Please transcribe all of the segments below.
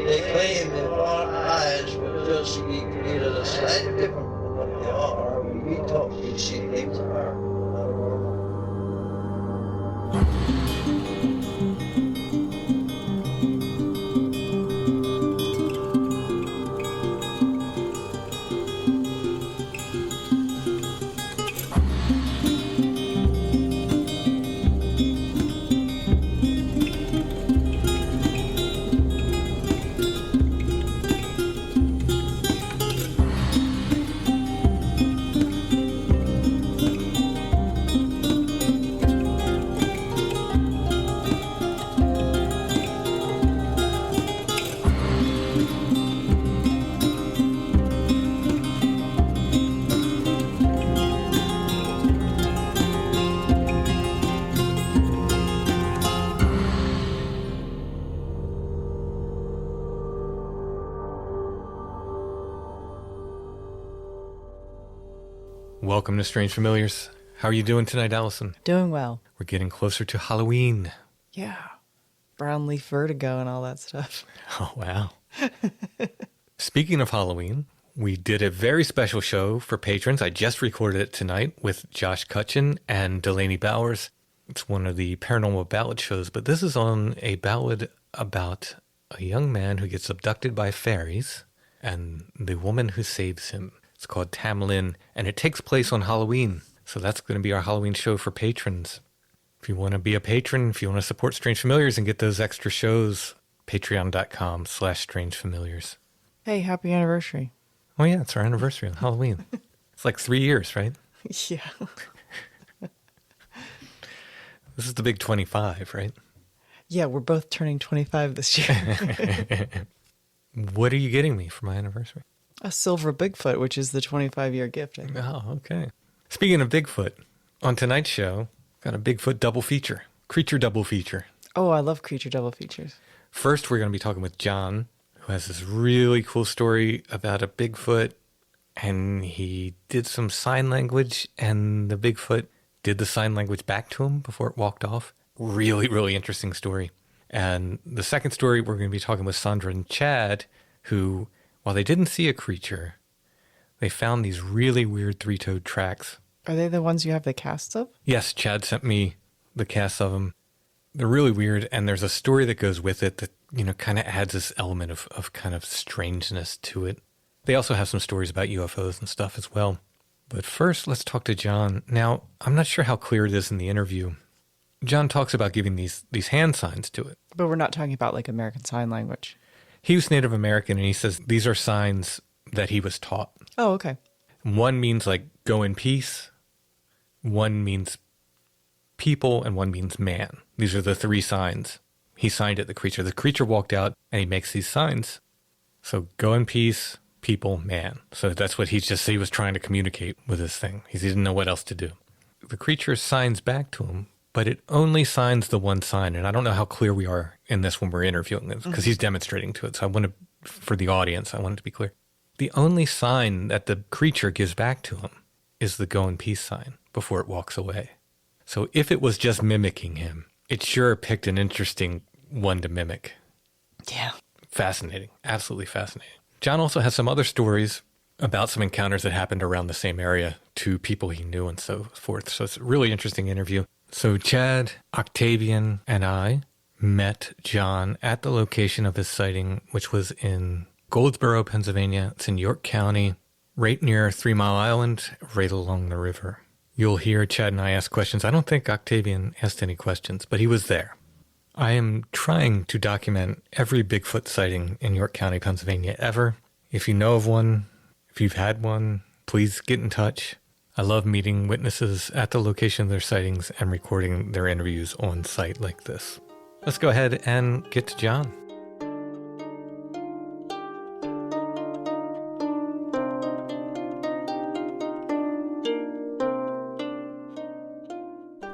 They claim that our eyes were just either slightly different from what they are. When we talk, we see things are not normal. Welcome to Strange Familiars. How are you doing tonight, Allison? Doing well. We're getting closer to Halloween. Yeah. Brown leaf vertigo and all that stuff. Oh, wow. Speaking of Halloween, we did a very special show for patrons. I just recorded it tonight with Josh Cutchin and Delaney Bowers. It's one of the paranormal ballad shows, but this is on a ballad about a young man who gets abducted by fairies and the woman who saves him. It's called Tamlin, and it takes place on Halloween. So that's going to be our Halloween show for patrons. If you want to be a patron, if you want to support Strange Familiars and get those extra shows, patreon.com/strangefamiliars. Hey, happy anniversary. Oh yeah, it's our anniversary on Halloween. It's like 3 years, right? Yeah. This is the big 25, right? Yeah, we're both turning 25 this year. What are you getting me for my anniversary? A silver Bigfoot, which is the 25-year gift, I think. Oh, okay. Speaking of Bigfoot, on tonight's show, got a Bigfoot double feature, creature double feature. Oh, I love creature double features. First, we're going to be talking with John, who has this really cool story about a Bigfoot, and he did some sign language, and the Bigfoot did the sign language back to him before it walked off. Really, really interesting story. And the second story, we're going to be talking with Sondra and Chad, who, while they didn't see a creature, they found these really weird three-toed tracks. Are they the ones you have the casts of? Yes, Chad sent me the casts of them. They're really weird, and there's a story that goes with it that, kind of adds this element of kind of strangeness to it. They also have some stories about UFOs and stuff as well. But first, let's talk to John. Now, I'm not sure how clear it is in the interview. John talks about giving these hand signs to it. But we're not talking about like American Sign Language. He was Native American, and he says these are signs that he was taught. Oh, okay. One means like go in peace, one means people, and one means man. These are the three signs. He signed it, the creature. The creature walked out, and he makes these signs. So go in peace, people, man. So that's what he was trying to communicate with this thing. He didn't know what else to do. The creature signs back to him, but it only signs the one sign. And I don't know how clear we are in this when we're interviewing this, because he's demonstrating to it. So for the audience, I want it to be clear. The only sign that the creature gives back to him is the go in peace sign before it walks away. So if it was just mimicking him, it sure picked an interesting one to mimic. Yeah. Fascinating. Absolutely fascinating. John also has some other stories about some encounters that happened around the same area to people he knew and so forth. So it's a really interesting interview. So Chad, Octavian, and I met John at the location of his sighting, which was in Goldsboro, Pennsylvania. It's in York County, right near 3 Mile Island, right along the river. You'll hear Chad and I ask questions. I don't think Octavian asked any questions, but he was there. I am trying to document every Bigfoot sighting in York County, Pennsylvania ever. If you know of one, if you've had one, please get in touch. I love meeting witnesses at the location of their sightings and recording their interviews on site like this. Let's go ahead and get to John.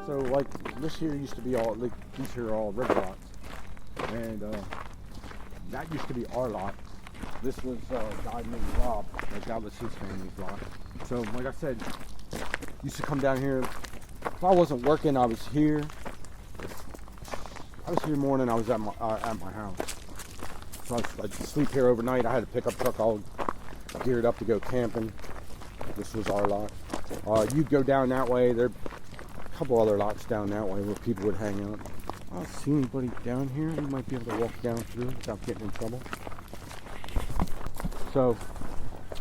So, like, this here used to be all, like, these here are all red lots. And, that used to be our lot. This was a guy named Rob. Like, that was his family's lot. So, like I said, used to come down here. If I wasn't working, I was here. I was here morning, I was at my house. So I'd sleep here overnight. I had a pickup truck all geared up to go camping. This was our lot. You'd go down that way. There are a couple other lots down that way where people would hang out. I don't see anybody down here. You might be able to walk down through without getting in trouble. So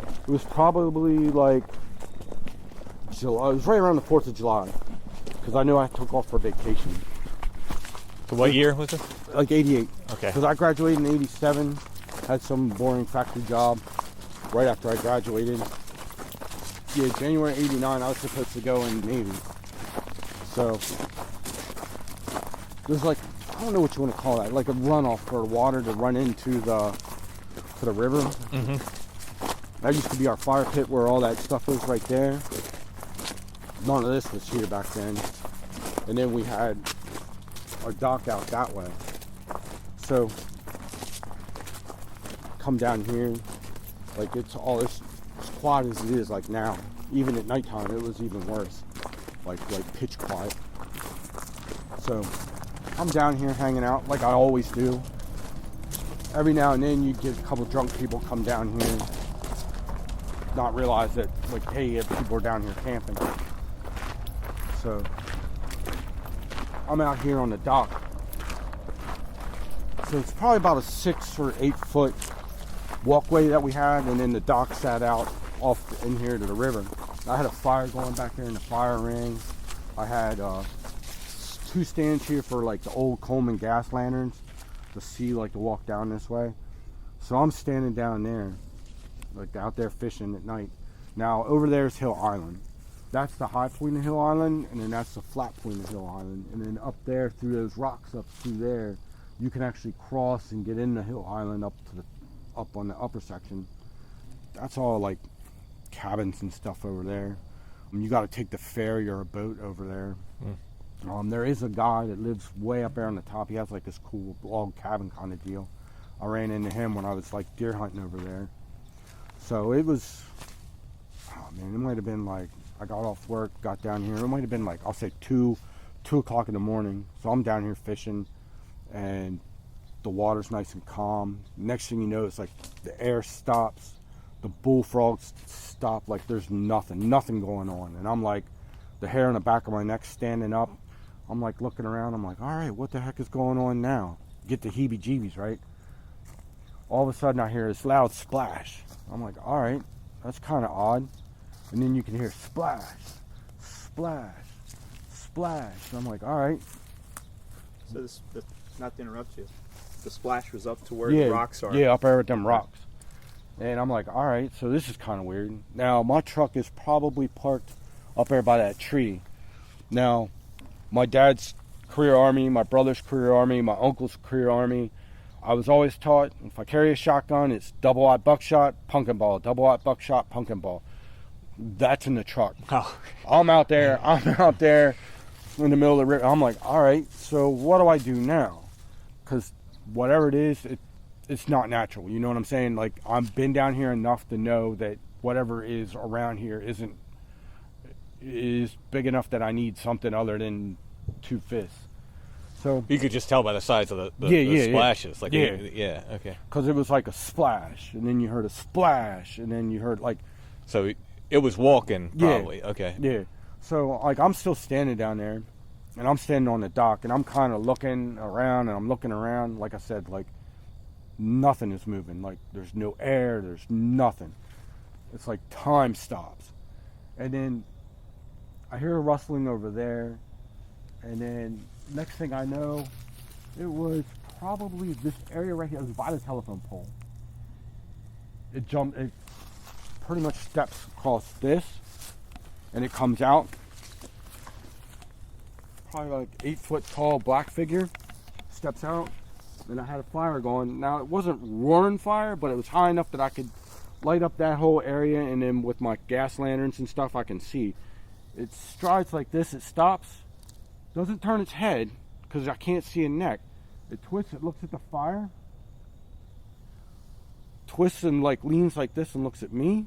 it was probably like July. It was right around the 4th of July because I knew I took off for vacation. So what year was this? Like 88. Okay. Because I graduated in 87, had some boring factory job right after I graduated. Yeah, January 89, I was supposed to go in the Navy. So there's like, I don't know what you want to call that, like a runoff for water to run into the river. Mm-hmm. That used to be our fire pit where all that stuff was right there. None of this was here back then. And then we had our dock out that way. So come down here, like it's all as quiet as it is like now. Even at nighttime it was even worse. Like pitch quiet. So I'm down here hanging out like I always do. Every now and then you get a couple drunk people come down here, not realize that like, hey, people are down here camping. So I'm out here on the dock. So it's probably about a 6 or 8 foot walkway that we had, and then the dock sat out off in here to the river. I had a fire going back there in the fire ring. I had 2 stands here for like the old Coleman gas lanterns to see, like to walk down this way. So I'm standing down there, like out there fishing at night. Now over there's Hill Island. That's the high point of Hill Island, and then that's the flat point of Hill Island. And then up there through those rocks up through there, you can actually cross and get into Hill Island up on the upper section. That's all like cabins and stuff over there. I mean, you got to take the ferry or a boat over there. There is a guy that lives way up there on the top. He has like this cool log cabin kind of deal. I ran into him when I was like deer hunting over there. So it was, oh man, it might have been like, I got off work, got down here. It might have been like, I'll say 2 o'clock in the morning. So I'm down here fishing, and the water's nice and calm. Next thing you know, it's like the air stops, the bullfrogs stop, like there's nothing going on. And I'm like, the hair on the back of my neck standing up. I'm like looking around. I'm like, all right, what the heck is going on now? Get the heebie-jeebies, right? All of a sudden I hear this loud splash. I'm like, all right, that's kind of odd. And then you can hear splash, splash, splash. And I'm like, all right. So this, not to interrupt you, the splash was up to where the rocks are. Yeah, up there with them rocks. And I'm like, all right, so this is kind of weird. Now, my truck is probably parked up there by that tree. Now, my dad's career Army, my brother's career Army, my uncle's career Army. I was always taught, if I carry a shotgun, it's double-aught buckshot, pumpkin ball, double-aught buckshot, pumpkin ball. That's in the truck. Oh. I'm out there in the middle of the river. I'm like, all right, so what do I do now? Because whatever it is, it's not natural. You know what I'm saying? Like, I've been down here enough to know that whatever is around here is big enough that I need something other than 2 fists. So You could just tell by the size of the splashes. Like, yeah, okay. Because it was like a splash, and then you heard a splash, and then you heard like... So it was walking, probably. Yeah, okay. Yeah. So, like, I'm still standing down there, and I'm standing on the dock, and I'm kind of looking around, and I'm looking around. Like I said, like, nothing is moving. Like, there's no air, there's nothing. It's like time stops. And then I hear a rustling over there, and then next thing I know, it was probably this area right here. It was by the telephone pole. It pretty much steps across this, and it comes out. Probably like 8 foot tall black figure steps out, and I had a fire going. Now, it wasn't roaring fire, but it was high enough that I could light up that whole area, and then with my gas lanterns and stuff, I can see. It strides like this, it stops, doesn't turn its head, because I can't see a neck. It twists, it looks at the fire, twists and like leans like this and looks at me,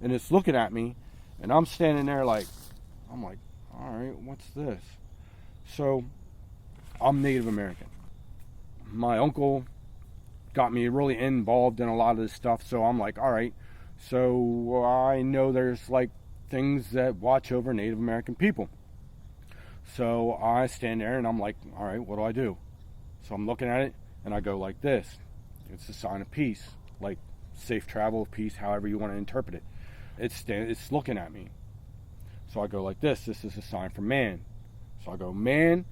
and it's looking at me, and I'm standing there like, I'm like, all right, what's this? So, I'm Native American. My uncle got me really involved in a lot of this stuff. So I'm like, all right, so I know there's like things that watch over Native American people. So I stand there and I'm like, all right, what do I do? So I'm looking at it and I go like this. It's a sign of peace, like safe travel of peace, however you want to interpret it. It's looking at me. So I go like this. This is a sign for man. So I go, man,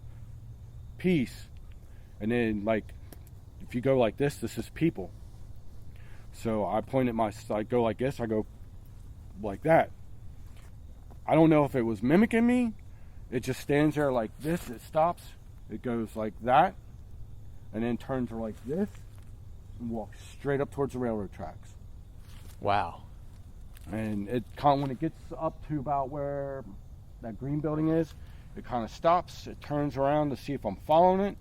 peace. And then, like, if you go like this, this is people. So I I go like this, I go like that. I don't know if it was mimicking me. It just stands there like this. It stops. It goes like that. And then turns like this and walks straight up towards the railroad tracks. Wow. And it when it gets up to about where that green building is, it kind of stops. It turns around to see if I'm following it.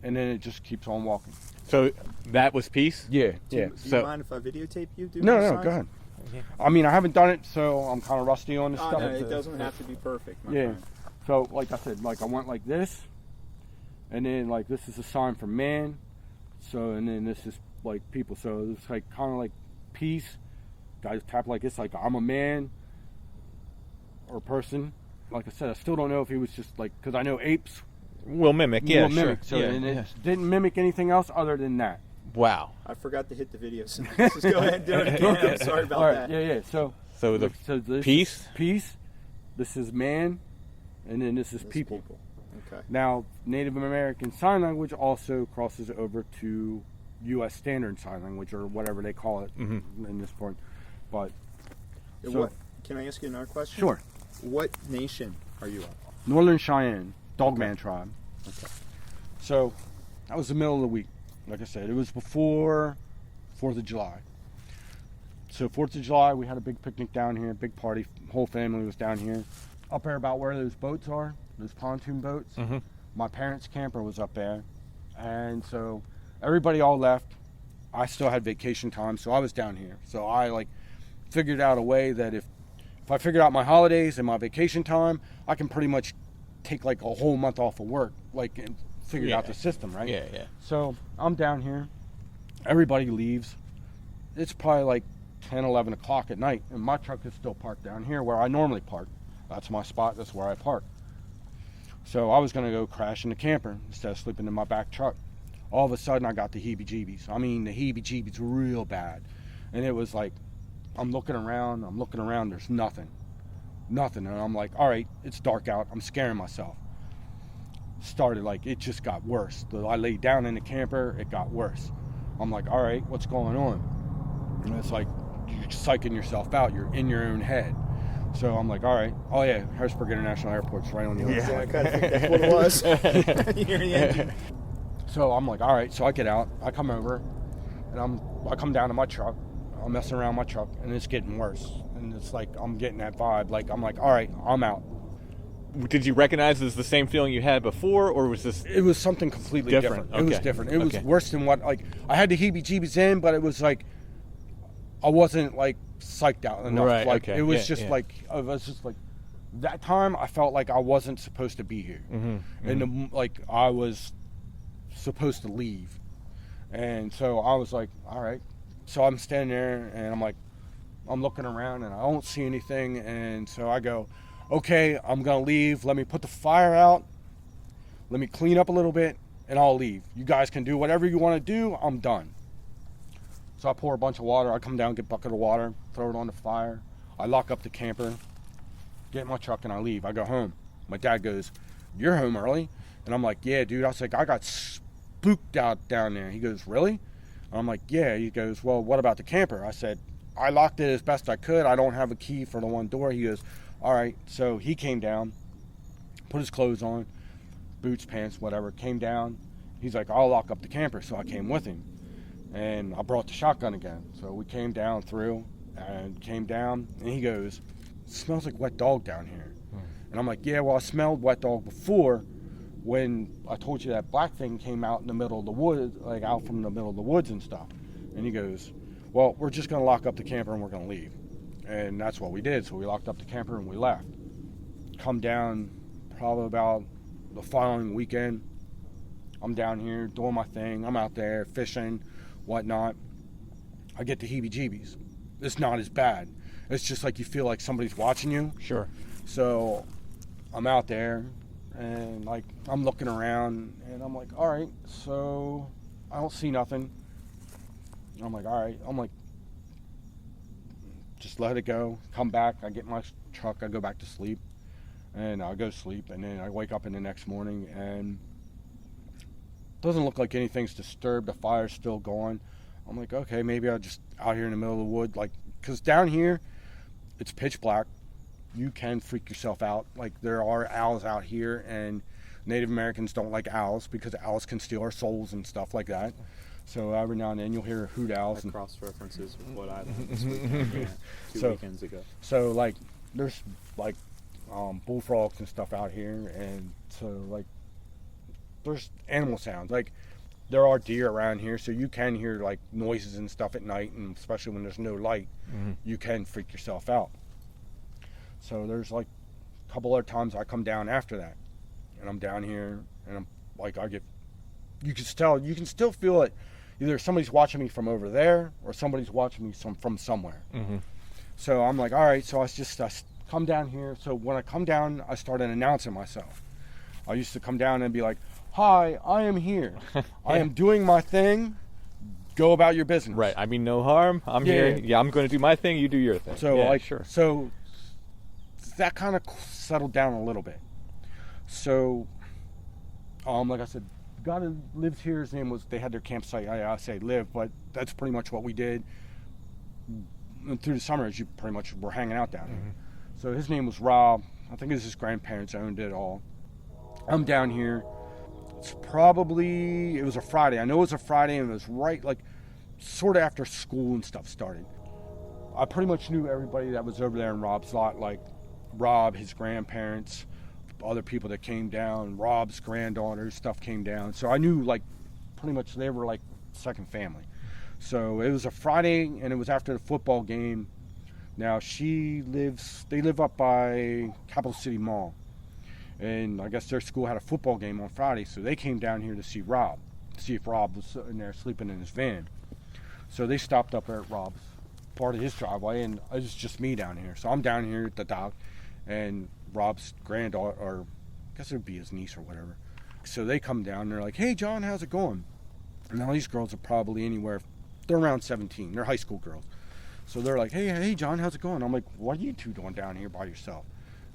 And then it just keeps on walking. So that was peace? Yeah, Do you mind if I videotape you? No, go ahead. Okay. I mean, I haven't done it, so I'm kind of rusty on this stuff. No, it doesn't have to be perfect. My friend. So, like I said, like I went like this, and then like this is a sign for man. So, and then this is like people. So it's like kind of like peace. Guys tap like this, like I'm a man or person. Like I said, I still don't know if he was just like, because I know apes Will mimic, will mimic. So and it didn't mimic anything else other than that. Wow. I forgot to hit the video, so just go ahead and do it again. I'm sorry about that. Yeah. So this peace? Peace. This is man, and then this is people. Okay. Now, Native American Sign Language also crosses over to U.S. Standard Sign Language, or whatever they call it in this point. But Can I ask you another question? Sure. What nation are you of? Northern Cheyenne, Dogman tribe. Okay. So that was the middle of the week. Like I said, it was before 4th of July. So 4th of July, we had a big picnic down here, big party. Whole family was down here. Up there about where those boats are, those pontoon boats. Mm-hmm. My parents' camper was up there. And so everybody all left. I still had vacation time, so I was down here. So I figured out a way that if I figured out my holidays and my vacation time, I can pretty much take a whole month off of work, and figure out the system, right? Yeah. So I'm down here. Everybody leaves. It's probably 10, 11 o'clock at night, and my truck is still parked down here where I normally park. That's my spot. That's where I park. So I was going to go crash in the camper instead of sleeping in my back truck. All of a sudden, I got the heebie-jeebies. I mean, the heebie-jeebies real bad. And it was I'm looking around, there's nothing. And I'm like, all right, it's dark out. I'm scaring myself. Started it just got worse. I laid down in the camper, it got worse. I'm like, all right, what's going on? And it's you're psyching yourself out. You're in your own head. So I'm like, all right. Oh, yeah, Harrisburg International Airport's right on the other side. I kind of think that's what it was. You hear the engine. So I'm like, all right. So I get out. I come over, and I come down to my truck. I'm messing around my truck, and it's getting worse. And it's I'm getting that vibe. I'm like, all right, I'm out. Did you recognize it as the same feeling you had before, or was this? It was something completely different. Okay. It was different. It was worse than what I had the heebie-jeebies in, but it was I wasn't psyched out enough. Right. It was just I was just that time I felt like I wasn't supposed to be here, and I was supposed to leave, and so I was like, all right. So I'm standing there and I'm looking around and I don't see anything, and so I go, okay, I'm gonna leave. Let me put the fire out. Let me clean up a little bit, and I'll leave. You guys can do whatever you want to do. I'm done. So I pour a bunch of water. I come down, get a bucket of water, throw it on the fire. I lock up the camper, get in my truck, and I leave. I go home. My dad goes, "You're home early?" And I'm like, "Yeah, dude." I was like, "I got spooked out down there." He goes, "Really?" And I'm like, "Yeah." He goes, "Well, what about the camper?" I said, "I locked it as best I could. I don't have a key for the one door." He goes, "All right." So he came down, put his clothes on, boots, pants, whatever, came down. He's like, "I'll lock up the camper." So I came with him. And I brought the shotgun again. So we came down through and came down. And he goes, "It smells like wet dog down here." And I'm like, "Yeah, well, I smelled wet dog before when I told you that black thing came out in the middle of the woods, out from the middle of the woods and stuff." And he goes, "Well, we're just going to lock up the camper and we're going to leave." And that's what we did. So we locked up the camper and we left. Come down probably about the following weekend. I'm down here doing my thing. I'm out there fishing, whatnot. I get the heebie-jeebies. It's not as bad. It's just like you feel like somebody's watching you. Sure. So I'm out there and like I'm looking around and I'm like, all right, so I don't see nothing. I'm like, all right. I'm like, just let it go. Come back. I get my truck. I go back to sleep. And I go to sleep. And then I wake up in the next morning and it doesn't look like anything's disturbed. The fire's still going. I'm like, okay, maybe I'll just out here in the middle of the wood. Like, because down here, it's pitch black. You can freak yourself out. Like, there are owls out here. And Native Americans don't like owls because owls can steal our souls and stuff like that. So every now and then you'll hear hoot owls. That cross references with what I learned this weekend, two weekends ago. So like there's like bullfrogs and stuff out here, and so like there's animal sounds. Like there are deer around here, so you can hear like noises and stuff at night, and especially when there's no light, you can freak yourself out. So there's like a couple other times I come down after that, and I'm down here, and I'm like you can still feel it. Either somebody's watching me from over there or somebody's watching me from somewhere. So I'm like, all right, so I come down here. So when I come down, I started announcing myself. I used to come down and be like, hi, I am here. I am doing my thing. Go about your business. Right. I mean, no harm. I'm here. Yeah, I'm going to do my thing. You do your thing. So yeah, like, sure. So that kind of settled down a little bit. So, like I said, the guy that lived here, his name was, they had their campsite. I say live, but that's pretty much what we did. And through the summers, you pretty much were hanging out down here. So his name was Rob. I think it was his grandparents owned it all. I'm down here. It was a Friday. I know it was a Friday, and it was right, like, sort of after school and stuff started. I pretty much knew everybody that was over there in Rob's lot, like Rob, his grandparents, other people that came down, Rob's granddaughters, stuff came down. So I knew, like, pretty much they were like second family. So it was a Friday, and it was after the football game. Now they live up by Capital City Mall. And I guess their school had a football game on Friday, so they came down here to see Rob, to see if Rob was sitting there sleeping in his van. So they stopped up at Rob's part of his driveway, and it was just me down here. So I'm down here at the dock, and Rob's granddaughter, or I guess it would be his niece or whatever. So they come down, and they're like, hey, John, how's it going? And now these girls are probably they're around 17. They're high school girls. So they're like, hey, John, how's it going? I'm like, what are you two doing down here by yourself?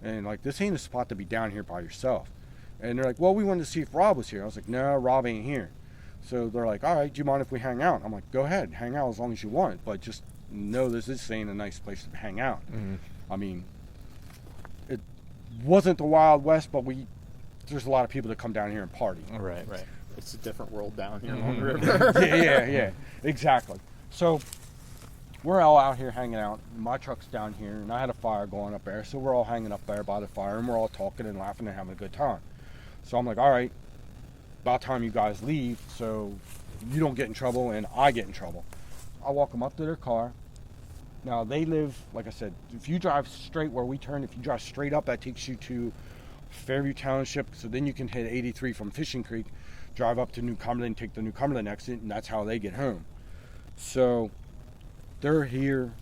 And like, this ain't a spot to be down here by yourself. And they're like, well, we wanted to see if Rob was here. I was like, no, Rob ain't here. So they're like, all right, do you mind if we hang out? I'm like, go ahead, hang out as long as you want, but just know this ain't a nice place to hang out. I mean, it wasn't the Wild West, but there's a lot of people that come down here and party. Right. It's a different world down here on the river. yeah, exactly. So we're all out here hanging out. My truck's down here, and I had a fire going up there, so we're all hanging up there by the fire, and we're all talking and laughing and having a good time. So I'm like, all right, about time you guys leave so you don't get in trouble and I get in trouble. I walk them up to their car. Now, they live, like I said, if you drive straight where we turn, if you drive straight up, that takes you to Fairview Township, so then you can hit 83 from Fishing Creek, drive up to New Cumberland, take the New Cumberland exit, and that's how they get home. So they're here.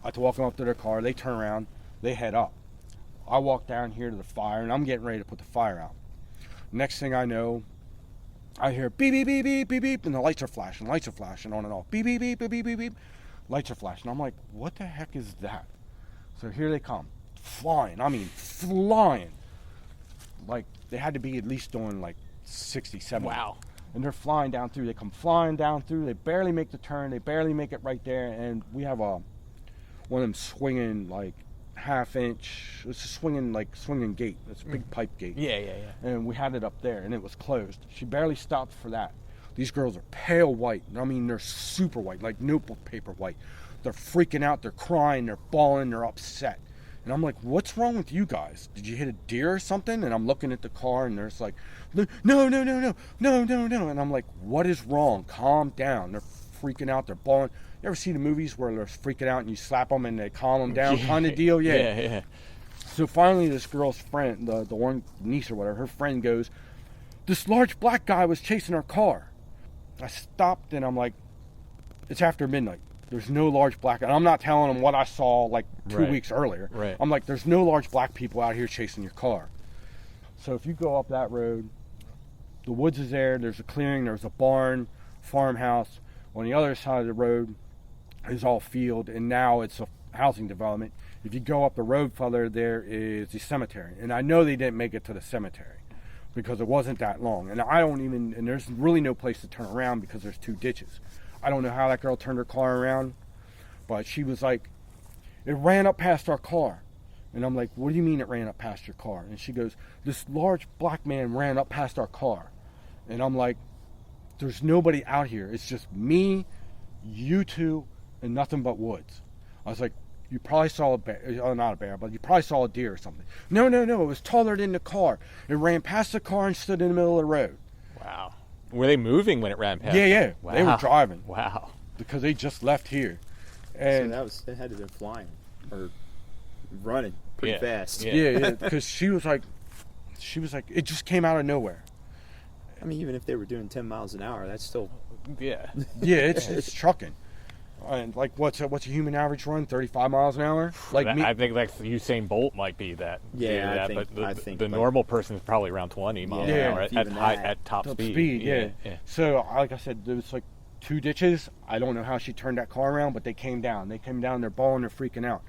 I have to walk them up to their car. They turn around. They head up. I walk down here to the fire, and I'm getting ready to put the fire out. Next thing I know, I hear beep, beep, beep, beep, beep, beep, and the lights are flashing on and off. Beep, beep, beep, beep, beep, beep, beep. Lights are flashing. I'm like, what the heck is that? So here they come. Flying. I mean, flying. Like, they had to be at least doing like 60, 70. Wow. And they're flying down through. They come flying down through. They barely make the turn. They barely make it right there. And we have one of them swinging like half-inch. It's a swinging gate. It's a big pipe gate. Yeah. And we had it up there, and it was closed. She barely stopped for that. These girls are pale white. I mean, they're super white, like notebook paper white. They're freaking out. They're crying. They're bawling. They're upset. And I'm like, what's wrong with you guys? Did you hit a deer or something? And I'm looking at the car, and there's like, no. And I'm like, what is wrong? Calm down. They're freaking out. They're bawling. You ever see the movies where they're freaking out and you slap them and they calm them down kind of deal? Yeah. So finally this girl's friend, the one niece or whatever, her friend goes, this large black guy was chasing our car. I stopped and I'm like, it's after midnight. There's no large black, and I'm not telling them what I saw like 2 weeks earlier. Right. I'm like, there's no large black people out here chasing your car. So if you go up that road, the woods is there, there's a clearing, there's a barn, farmhouse. On the other side of the road is all field, and now it's a housing development. If you go up the road further, there is the cemetery. And I know they didn't make it to the cemetery because it wasn't that long. And there's really no place to turn around because there's 2 ditches. I don't know how that girl turned her car around, but she was like, it ran up past our car. And I'm like, what do you mean it ran up past your car? And she goes, this large black man ran up past our car. And I'm like, there's nobody out here. It's just me, you two, and nothing but woods. I was like, you probably saw a bear, not a bear, but you probably saw a deer or something. No, it was taller than the car. It ran past the car and stood in the middle of the road. Wow. Were they moving when it ran past? Yeah. Wow. They were driving. Wow. Because they just left here. And So it had to have been flying or running pretty fast. Yeah, because she was like, it just came out of nowhere. I mean, even if they were doing 10 miles an hour, that's still... Yeah. Yeah, it's trucking. And like, what's a human average run? 35 miles an hour? Like me? I think like Usain Bolt might be that. Yeah, I think the normal person is probably around 20 miles an hour at top speed. Yeah. So, like I said, there was like 2 ditches. I don't know how she turned that car around, but they came down. They're bawling, they're freaking out.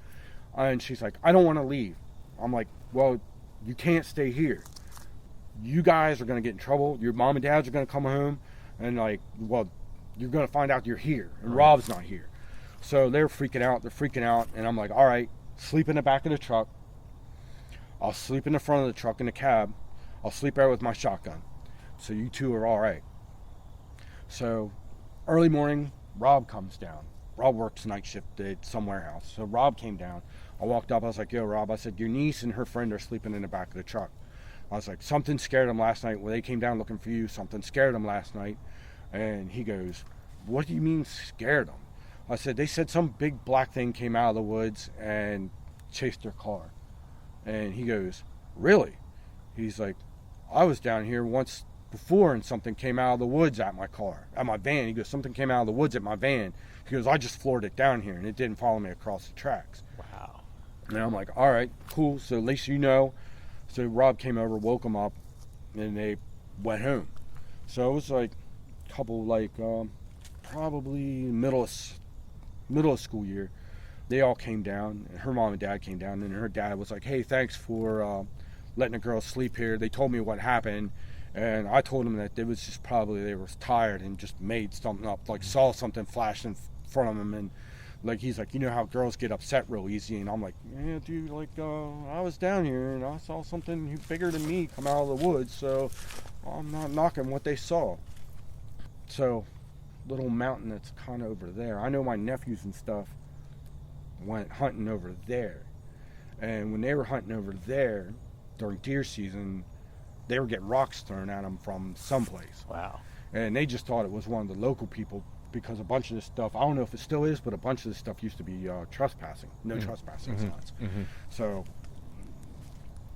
And she's like, I don't want to leave. I'm like, well, you can't stay here. You guys are going to get in trouble. Your mom and dads are going to come home. And like, well, you're going to find out you're here. And Rob's not here. So they're freaking out. And I'm like, all right, sleep in the back of the truck. I'll sleep in the front of the truck in the cab. I'll sleep there with my shotgun. So you two are all right. So early morning, Rob comes down. Rob works night shift at some warehouse. So Rob came down. I walked up. I was like, yo, Rob. I said, your niece and her friend are sleeping in the back of the truck. I was like, something scared them last night. When they came down looking for you, something scared them last night. And he goes, what do you mean scared them? I said, they said some big black thing came out of the woods and chased their car. And he goes, really? He's like, I was down here once before and something came out of the woods at my car, at my van. He goes, something came out of the woods at my van. He goes, I just floored it down here and it didn't follow me across the tracks. Wow. And I'm like, all right, cool. So at least you know. So Rob came over, woke them up, and they went home. So it was like a couple, like probably middle of school year. They all came down, and her mom and dad came down, and her dad was like, hey, thanks for letting the girls sleep here. They told me what happened, and I told them that it was just probably they were tired and just made something up, like saw something flash in front of them, and like he's like, you know how girls get upset real easy, and I'm like, yeah, dude, like I was down here and I saw something bigger than me come out of the woods, so I'm not knocking what they saw. So, little mountain that's kind of over there. I know my nephews and stuff went hunting over there, and when they were hunting over there during deer season, they were getting rocks thrown at them from someplace. Wow. And they just thought it was one of the local people. Because a bunch of this stuff, I don't know if it still is, but a bunch of this stuff used to be trespassing. No trespassing signs. Mm-hmm. So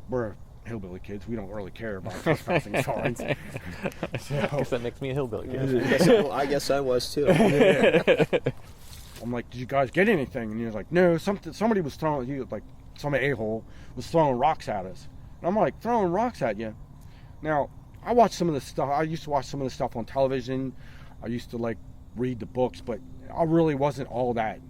we're hillbilly kids. We don't really care about trespassing signs. I guess that makes me a hillbilly kid. I guess I was too. I'm like, did you guys get anything? And he was like, no, somebody was throwing, like some a-hole was throwing rocks at us. And I'm like, throwing rocks at you? Now, I watched some of the stuff. I used to watch some of the stuff on television. I used to like read the books, but I really wasn't all that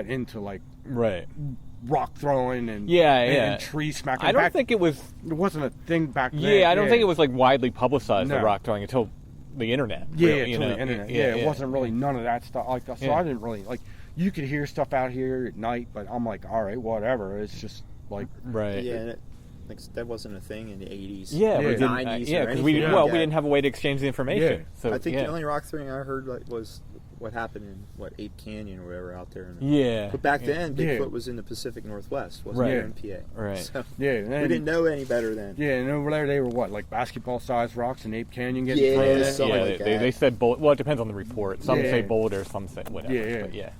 into like rock throwing and and tree smacking. I don't think it wasn't a thing back then. Yeah, I don't think it was like widely publicized, the rock throwing, until the internet. Yeah, until the internet. Yeah, it wasn't really none of that stuff. Like, so I didn't really like. You could hear stuff out here at night, but I'm like, all right, whatever. It's just like Yeah. Like, that wasn't a thing in the 80s. Yeah, or we didn't. 90s. Yeah, because we didn't have a way to exchange the information. Yeah. So I think the only rock throwing I heard was what happened in Ape Canyon or whatever out there. But back then, Bigfoot was in the Pacific Northwest, wasn't it? In PA. Right. So we didn't know any better then. Yeah, and over there they were what, like basketball-sized rocks in Ape Canyon getting thrown at? Like they said boulder. Well, it depends on the report. Some say boulder, some say whatever.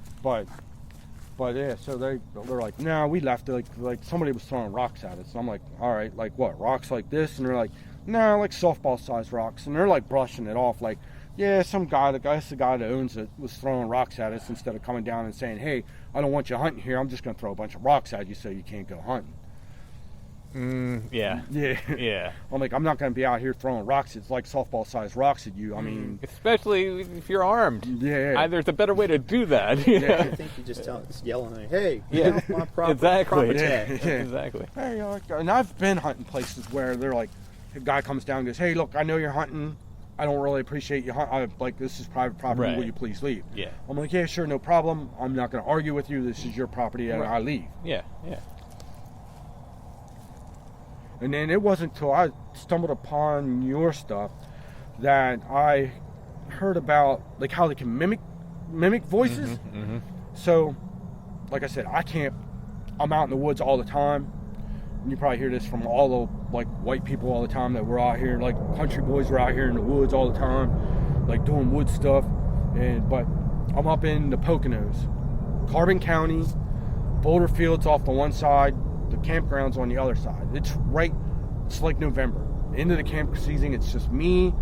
But yeah, so they're like, no, we left. Like somebody was throwing rocks at us. And I'm like, all right, like what? Rocks like this? And they're like, No, like softball-sized rocks. And they're, like, brushing it off. Like, yeah, the guy that owns it was throwing rocks at us instead of coming down and saying, hey, I don't want you hunting here. I'm just going to throw a bunch of rocks at you so you can't go hunting. Yeah. Yeah. I'm like, I'm not going to be out here throwing rocks. It's like softball-sized rocks at you. I mean... Especially if you're armed. Yeah. There's a better way to do that. Yeah. I think you just yell at me, hey, yeah. My proper Exactly. tag. Yeah. Exactly. Hey, and I've been hunting places where they're like, a guy comes down and goes, hey, look, I know you're hunting. I don't really appreciate you hunting. Like, this is private property. Right. Will you please leave? Yeah. I'm like, yeah, sure, no problem. I'm not going to argue with you. This is your property, and I leave. Yeah. And then it wasn't until I stumbled upon your stuff that I heard about, like, how they can mimic voices. Mm-hmm. So, like I said, I'm out in the woods all the time. And you probably hear this from all the, like, white people all the time that we're out here, like, country boys were out here in the woods all the time, like, doing wood stuff. But I'm up in the Poconos, Carbon County, Boulder Fields off the one side, the campground's on the other side. It's like November. End of the camp season, it's just me.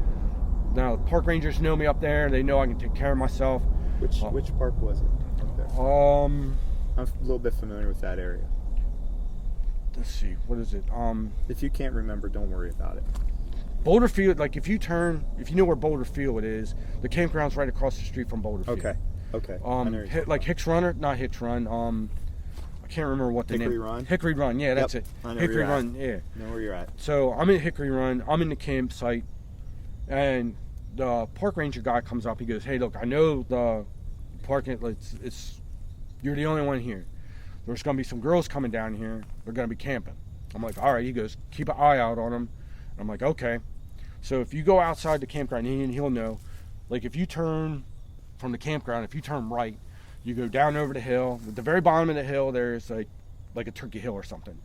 Now, the park rangers know me up there. They know I can take care of myself. Which park was it up there? I'm a little bit familiar with that area. Let's see, what is it? If you can't remember, don't worry about it. Boulder Field, like if you know where Boulder Field is, the campground's right across the street from Boulder Field. Okay. Like Hicks Run, not Hicks Run. I can't remember what the Hickory name. Run? Hickory Run, yeah, that's it. I know Hickory where you're Run, yeah. Know where you're at. So I'm in Hickory Run. I'm in the campsite, and the park ranger guy comes up. He goes, "Hey, look, I know the parking. You're the only one here. There's going to be some girls coming down here. They're going to be camping." I'm like, "All right." He goes, "Keep an eye out on them." I'm like, "Okay." So if you go outside the campground, he'll know. Like if you turn from the campground, if you turn right, you go down over the hill. At the very bottom of the hill, there's like a turkey hill or something.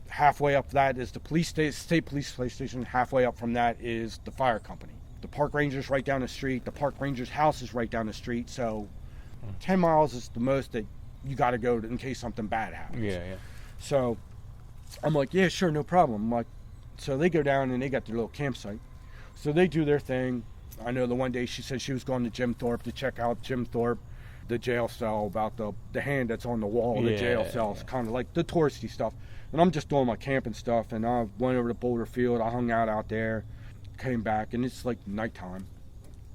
Halfway up that is the state police station. Halfway up from that is the fire company. The park ranger's right down the street. The park ranger's house is right down the street. So 10 miles is the most that you got to go in case something bad happens. Yeah. So I'm like, yeah, sure, no problem. I'm like, so they go down and they got their little campsite. So they do their thing. I know the one day she said she was going to Jim Thorpe to check out Jim Thorpe, the jail cell, about the hand that's on the wall of the jail cell. It's kind of like the touristy stuff. And I'm just doing my camping stuff, and I went over to Boulder Field. I hung out there, came back, and it's like nighttime,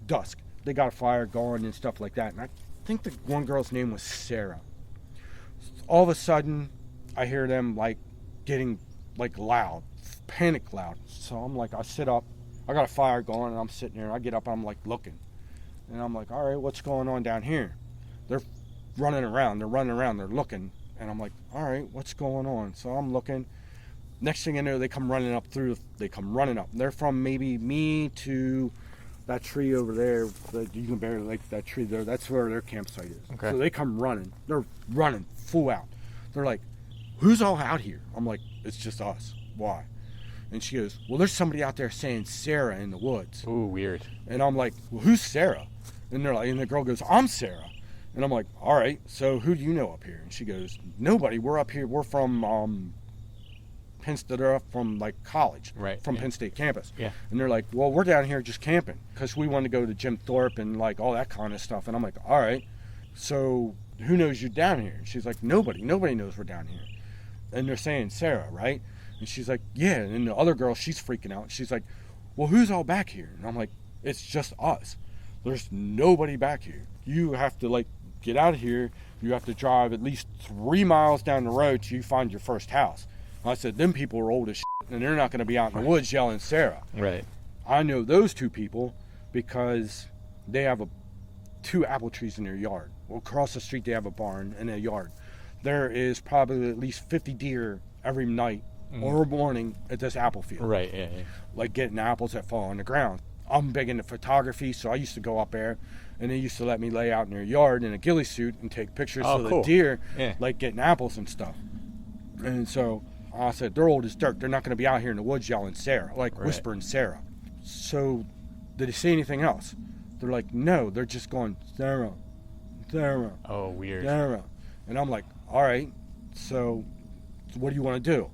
dusk. They got a fire going and stuff like that. And I think the one girl's name was Sarah. All of a sudden, I hear them like getting like loud, panic loud. So I'm like, I sit up, I got a fire going, and I'm sitting there. I get up, and I'm like looking, and I'm like, all right, what's going on down here? They're running around, they're looking, and I'm like, all right, what's going on? So I'm looking. Next thing I know, they come running up. They're from maybe me to that tree over there. You can barely like that tree there. That's where their campsite is. Okay. So they come running. They're running full out. They're like, who's all out here? I'm like, it's just us. Why? And she goes, well, there's somebody out there saying Sarah in the woods. Ooh, weird. And I'm like, well, who's Sarah? And they're like, and the girl goes, I'm Sarah. And I'm like, all right, so who do you know up here? And she goes, nobody. We're up here. We're from Penn State, from like college, right? From Penn State campus. Yeah. And they're like, well, we're down here just camping because we want to go to Jim Thorpe and like all that kind of stuff. And I'm like, all right, so who knows you're down here? And she's like, nobody knows we're down here. And they're saying Sarah, right? And she's like, yeah. And the other girl, she's freaking out. She's like, well, who's all back here? And I'm like, it's just us. There's nobody back here. You have to like get out of here. You have to drive at least 3 miles down the road till you find your first house. And I said, them people are old as shit, and they're not going to be out in the woods yelling Sarah. Right. I know those two people because they have 2 apple trees in their yard. Well, across the street they have a barn and a yard. There is probably at least 50 deer every night or morning at this apple field. Right, yeah. Like getting apples that fall on the ground. I'm big into photography, so I used to go up there, and they used to let me lay out in their yard in a ghillie suit and take pictures of the deer, like getting apples and stuff. And so I said, they're old as dirt. They're not going to be out here in the woods yelling Sarah, like whispering Sarah. So did they say anything else? They're like, no, they're just going, Sarah, Sarah. Oh, weird. Sarah. And I'm like, all right, so what do you want to do?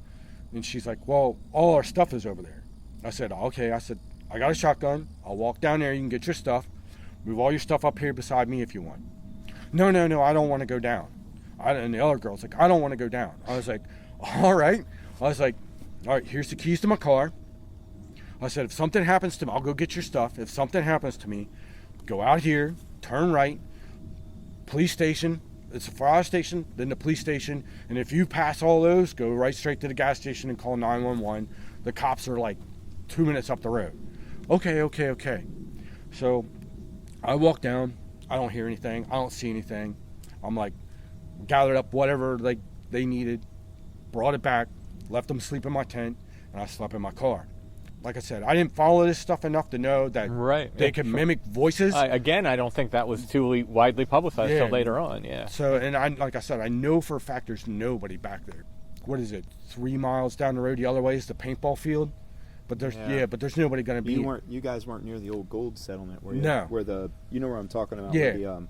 And she's like, well, all our stuff is over there. I said, okay. I said, I got a shotgun. I'll walk down there. You can get your stuff. Move all your stuff up here beside me if you want. No, I don't want to go down. And the other girl's like, I don't want to go down. I was like, all right. I was like, all right, here's the keys to my car. I said, if something happens to me, I'll go get your stuff. If something happens to me, go out here, turn right, police station. It's a fire station, then the police station. And if you pass all those, go right straight to the gas station and call 911. The cops are like 2 minutes up the road. Okay. So I walk down. I don't hear anything. I don't see anything. I'm like, gathered up whatever like they needed, brought it back, left them sleep in my tent, and I slept in my car. Like I said, I didn't follow this stuff enough to know that they could mimic voices. Again, I don't think that was too widely publicized until later on. Yeah. So, and like I said, I know for a fact there's nobody back there. What is it? 3 miles down the road the other way is the paintball field. But there's nobody going to be. You guys weren't near the old gold settlement, were you? No. Where you know where I'm talking about? Yeah. Where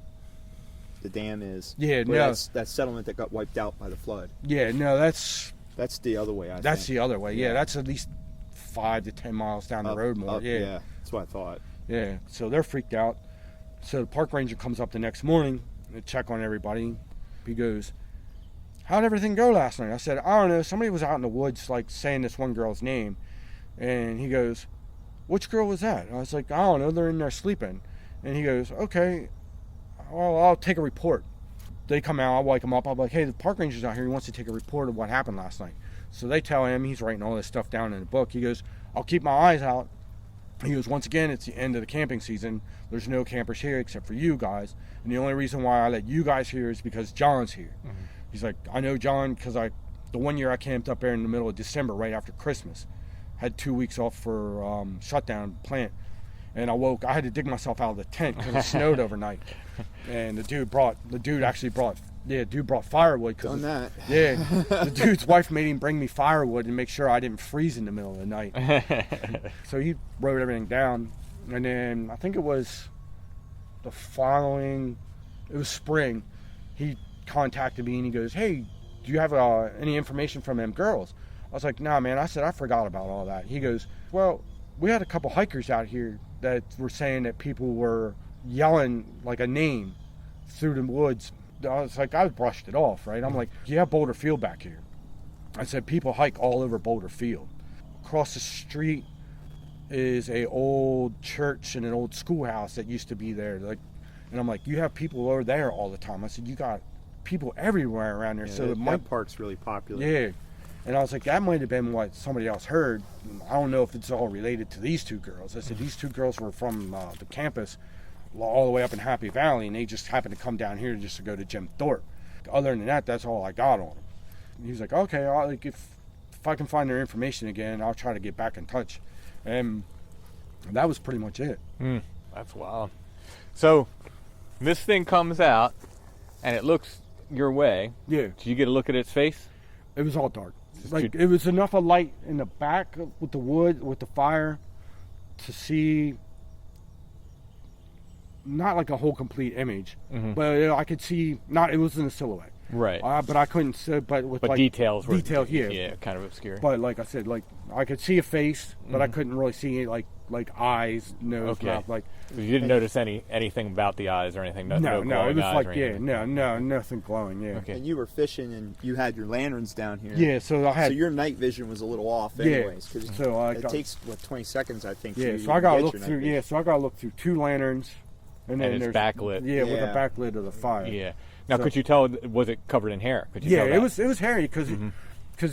the dam is. Yeah. No. That settlement that got wiped out by the flood. Yeah. No. That's the other way. That's the other way. Yeah. That's at least 5 to 10 miles down the road more. Yeah, that's what I thought. Yeah, so they're freaked out. So the park ranger comes up the next morning to check on everybody. He goes, how'd everything go last night? I said, I don't know. Somebody was out in the woods like saying this one girl's name. And he goes, which girl was that? I was like, I don't know. They're in there sleeping. And he goes, okay, well, I'll take a report. They come out, I'll wake them up. I'm like, hey, the park ranger's out here. He wants to take a report of what happened last night. So they tell him, he's writing all this stuff down in the book. He goes, I'll keep my eyes out. He goes, once again, it's the end of the camping season. There's no campers here except for you guys. And the only reason why I let you guys here is because John's here. Mm-hmm. He's like, I know John because the one year I camped up there in the middle of December, right after Christmas. Had 2 weeks off for shutdown plant. And I had to dig myself out of the tent because it snowed overnight. And the dude brought firewood. Done that. Yeah, the dude's wife made him bring me firewood and make sure I didn't freeze in the middle of the night. So he wrote everything down. And then I think it was it was spring. He contacted me and he goes, hey, do you have any information from them girls? I was like, nah, man. I said, I forgot about all that. He goes, well, we had a couple hikers out here that were saying that people were yelling like a name through the woods. I was like, I brushed it off, right? I'm like, you have Boulder Field back here. I said, people hike all over Boulder Field. Across the street is a old church and an old schoolhouse that used to be there. And I'm like, you have people over there all the time. I said, you got people everywhere around there. Yeah, so that park's really popular. Yeah. And I was like, that might have been what somebody else heard. I don't know if it's all related to these two girls. I said, these two girls were from the campus all the way up in Happy Valley, and they just happened to come down here just to go to Jim Thorpe. Other than that, that's all I got on them. And he was like, okay, if I can find their information again, I'll try to get back in touch. And that was pretty much it. That's wild. So this thing comes out, and it looks your way. Yeah. Did you get a look at its face? It was all dark. Like, it was enough of light in the back with the wood, with the fire, to see not like a whole complete image, but I could see it wasn't a silhouette. Right. But I couldn't see, but like details were yeah, kind of obscure. But like I said, like I could see a face, but I couldn't really see like eyes, nose, mouth. Like, so you didn't notice anything about the eyes or anything? No, it was like nothing glowing. Yeah. Okay. And you were fishing, and you had your lanterns down here. Yeah, so your night vision was a little off, anyways. Yeah. So it takes 20 seconds, I think. Yeah. So I got to look through. Yeah. So I got to look through 2 lanterns, and then it's backlit. Yeah, with the backlit of the fire. Yeah. Now, could you tell? Was it covered in hair? Could you tell it was hairy because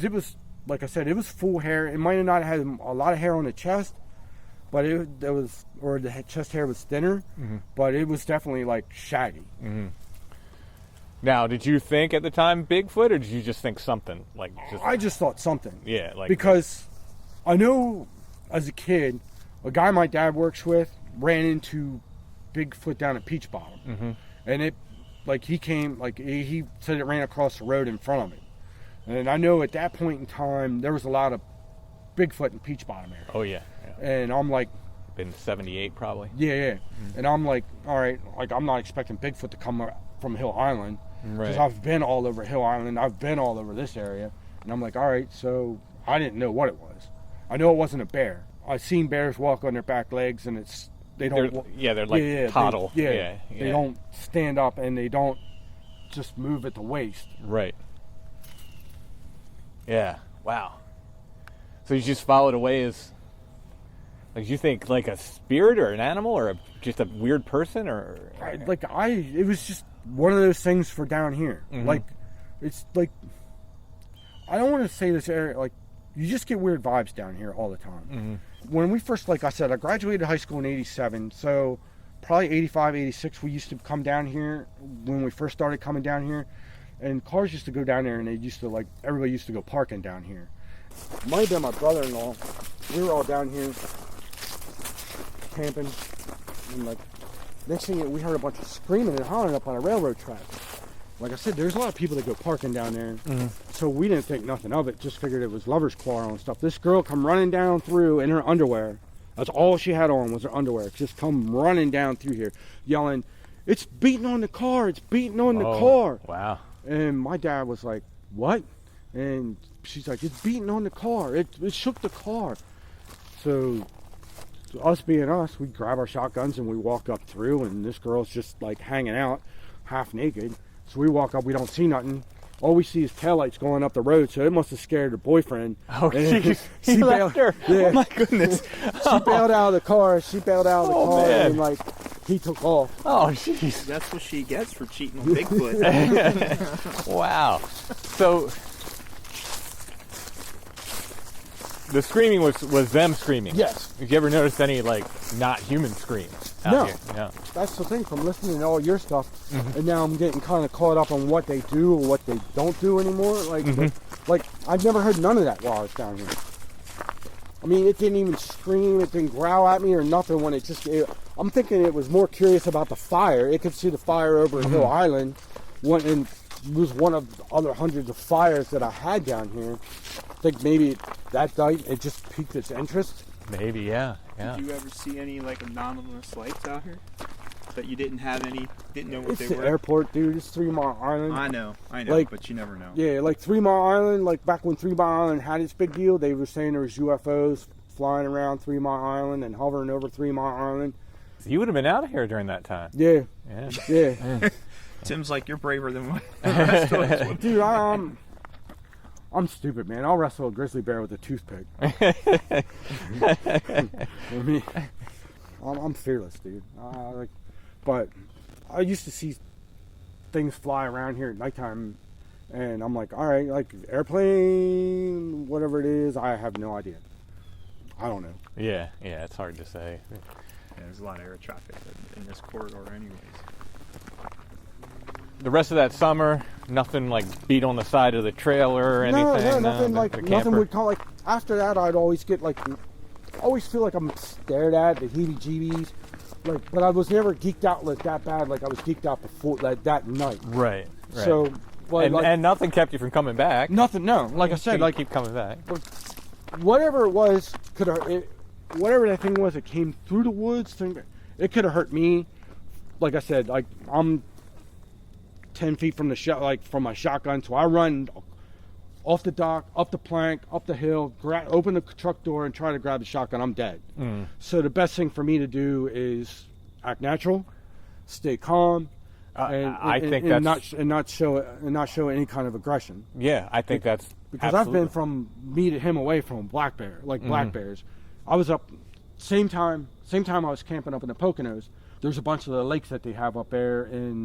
it was, like I said, it was full hair. It might have not had a lot of hair on the chest, but the chest hair was thinner, but it was definitely like shaggy. Now, did you think at the time Bigfoot, or did you just think something like? I just thought something. Yeah, like because I know as a kid, a guy my dad works with ran into Bigfoot down at Peach Bottom, and it. Like he said it ran across the road in front of me. And I know at that point in time, there was a lot of Bigfoot in Peach Bottom area. Oh, yeah. And I'm like... Been 78 probably. Yeah. And I'm like, all right, like I'm not expecting Bigfoot to come from Hill Island. Because I've been all over Hill Island. I've been all over this area. And I'm like, all right, so I didn't know what it was. I know it wasn't a bear. I've seen bears walk on their back legs, and they're like toddle. They don't stand up, and they don't just move at the waist. Right. Yeah. Wow. So you just followed away as, like, you think like a spirit or an animal or just a weird person or? It was just one of those things for down here. Mm-hmm. Like, it's like, I don't want to say this area, like, you just get weird vibes down here all the time. Mm-hmm. When we first, like I said, I graduated high school in 87, so probably 85, 86, we used to come down here when we first started coming down here, and cars used to go down there, and they used to, like, everybody used to go parking down here. Might have been my brother-in-law. We were all down here camping, and, like, next thing we heard a bunch of screaming and hollering up on a railroad track. Like I said, there's a lot of people that go parking down there, so we didn't think nothing of it, just figured it was lover's quarrel and stuff. This girl come running down through in her underwear. That's all she had on was her underwear. Just come running down through here, yelling, "It's beating on the car, it's beating on the car." Wow. And my dad was like, "What?" And she's like, "It's beating on the car, it shook the car." So us being us, we grab our shotguns and we walk up through, and this girl's just like hanging out, half naked. So we walk up, we don't see nothing. All we see is taillights going up the road, so it must have scared her boyfriend. Oh, jeez. He left her. Yeah. Oh, my goodness. She bailed out of the car. Man. And, like, he took off. Oh, jeez. That's what she gets for cheating on Bigfoot. Wow. So the screaming was them screaming? Yes. Have you ever noticed any, like, not human screams out here? No. That's the thing, from listening to all your stuff, and now I'm getting kind of caught up on what they do or what they don't do anymore. Like I've never heard none of that while I was down here. I mean, it didn't even scream, it didn't growl at me or nothing when I'm thinking it was more curious about the fire. It could see the fire over Hill Island, and it was one of the other hundreds of fires that I had down here. I think maybe that night it just piqued its interest. Maybe, yeah. Did you ever see any, like, anomalous lights out here that you didn't know what It's they the were? airport, dude. It's 3 Mile Island. I know, Like, but you never know. Yeah, like 3 Mile Island, like back when 3 Mile Island had its big deal, they were saying there was UFOs flying around 3 Mile Island and hovering over 3 Mile Island. So you would have been out of here during that time. Yeah. Yeah. Tim's like, you're braver than what the rest of us would. Dude, I'm stupid, man. I'll wrestle a grizzly bear with a toothpick. I mean, I'm fearless, dude. But I used to see things fly around here at nighttime, and I'm like, all right, like airplane, whatever it is, I have no idea. I don't know. Yeah, it's hard to say. Yeah, there's a lot of air traffic in this corridor anyways. The rest of that summer, nothing like beat on the side of the trailer or anything? No, nothing the nothing camper? would call, like, after that I'd always get like, always feel like I'm stared at, the heebie-jeebies, like, but I was never geeked out like that bad, like I was geeked out before, like that night. Right. So, well, and nothing kept you from coming back? Nothing, no. Like I said, like, keep coming back. Whatever it was, whatever that thing was, it came through the woods, it could have hurt me. Like I said, like, I'm 10 feet from the from my shotgun, so I run off the dock, up the plank, up the hill, open the truck door and try to grab the shotgun. I'm dead. So the best thing for me to do is act natural, stay calm, and not show any kind of aggression. Yeah, I think that's because absolutely. I've been from me to him away from black bear, like black bears. I was up same time I was camping up in the Poconos. There's a bunch of the lakes that they have up there in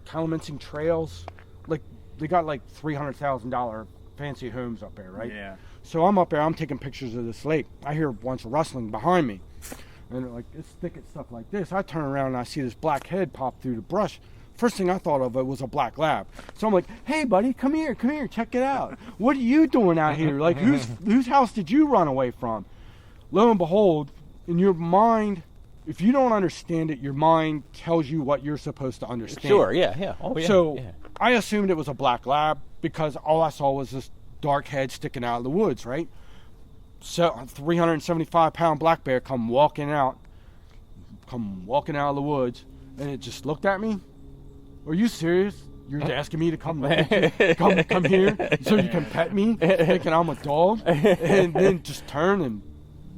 Calamincing Trails. Like, they got like $300,000 fancy homes up there, right? Yeah. So I'm up there, I'm taking pictures of this lake. I hear a bunch of rustling behind me. And like, it's thick and stuff like this. I turn around and I see this black head pop through the brush. First thing I thought of it was a black lab. So I'm like, hey buddy, come here, check it out. What are you doing out here? Like, whose house did you run away from? Lo and behold, in your mind, if you don't understand it, your mind tells you what you're supposed to understand. Sure, yeah. Oh, yeah. So yeah. I assumed it was a black lab because all I saw was this dark head sticking out of the woods, right? So 375-pound black bear come walking out of the woods, and it just looked at me. Are you serious? You're asking me to come here so you can pet me, thinking I'm a dog, and then just turn and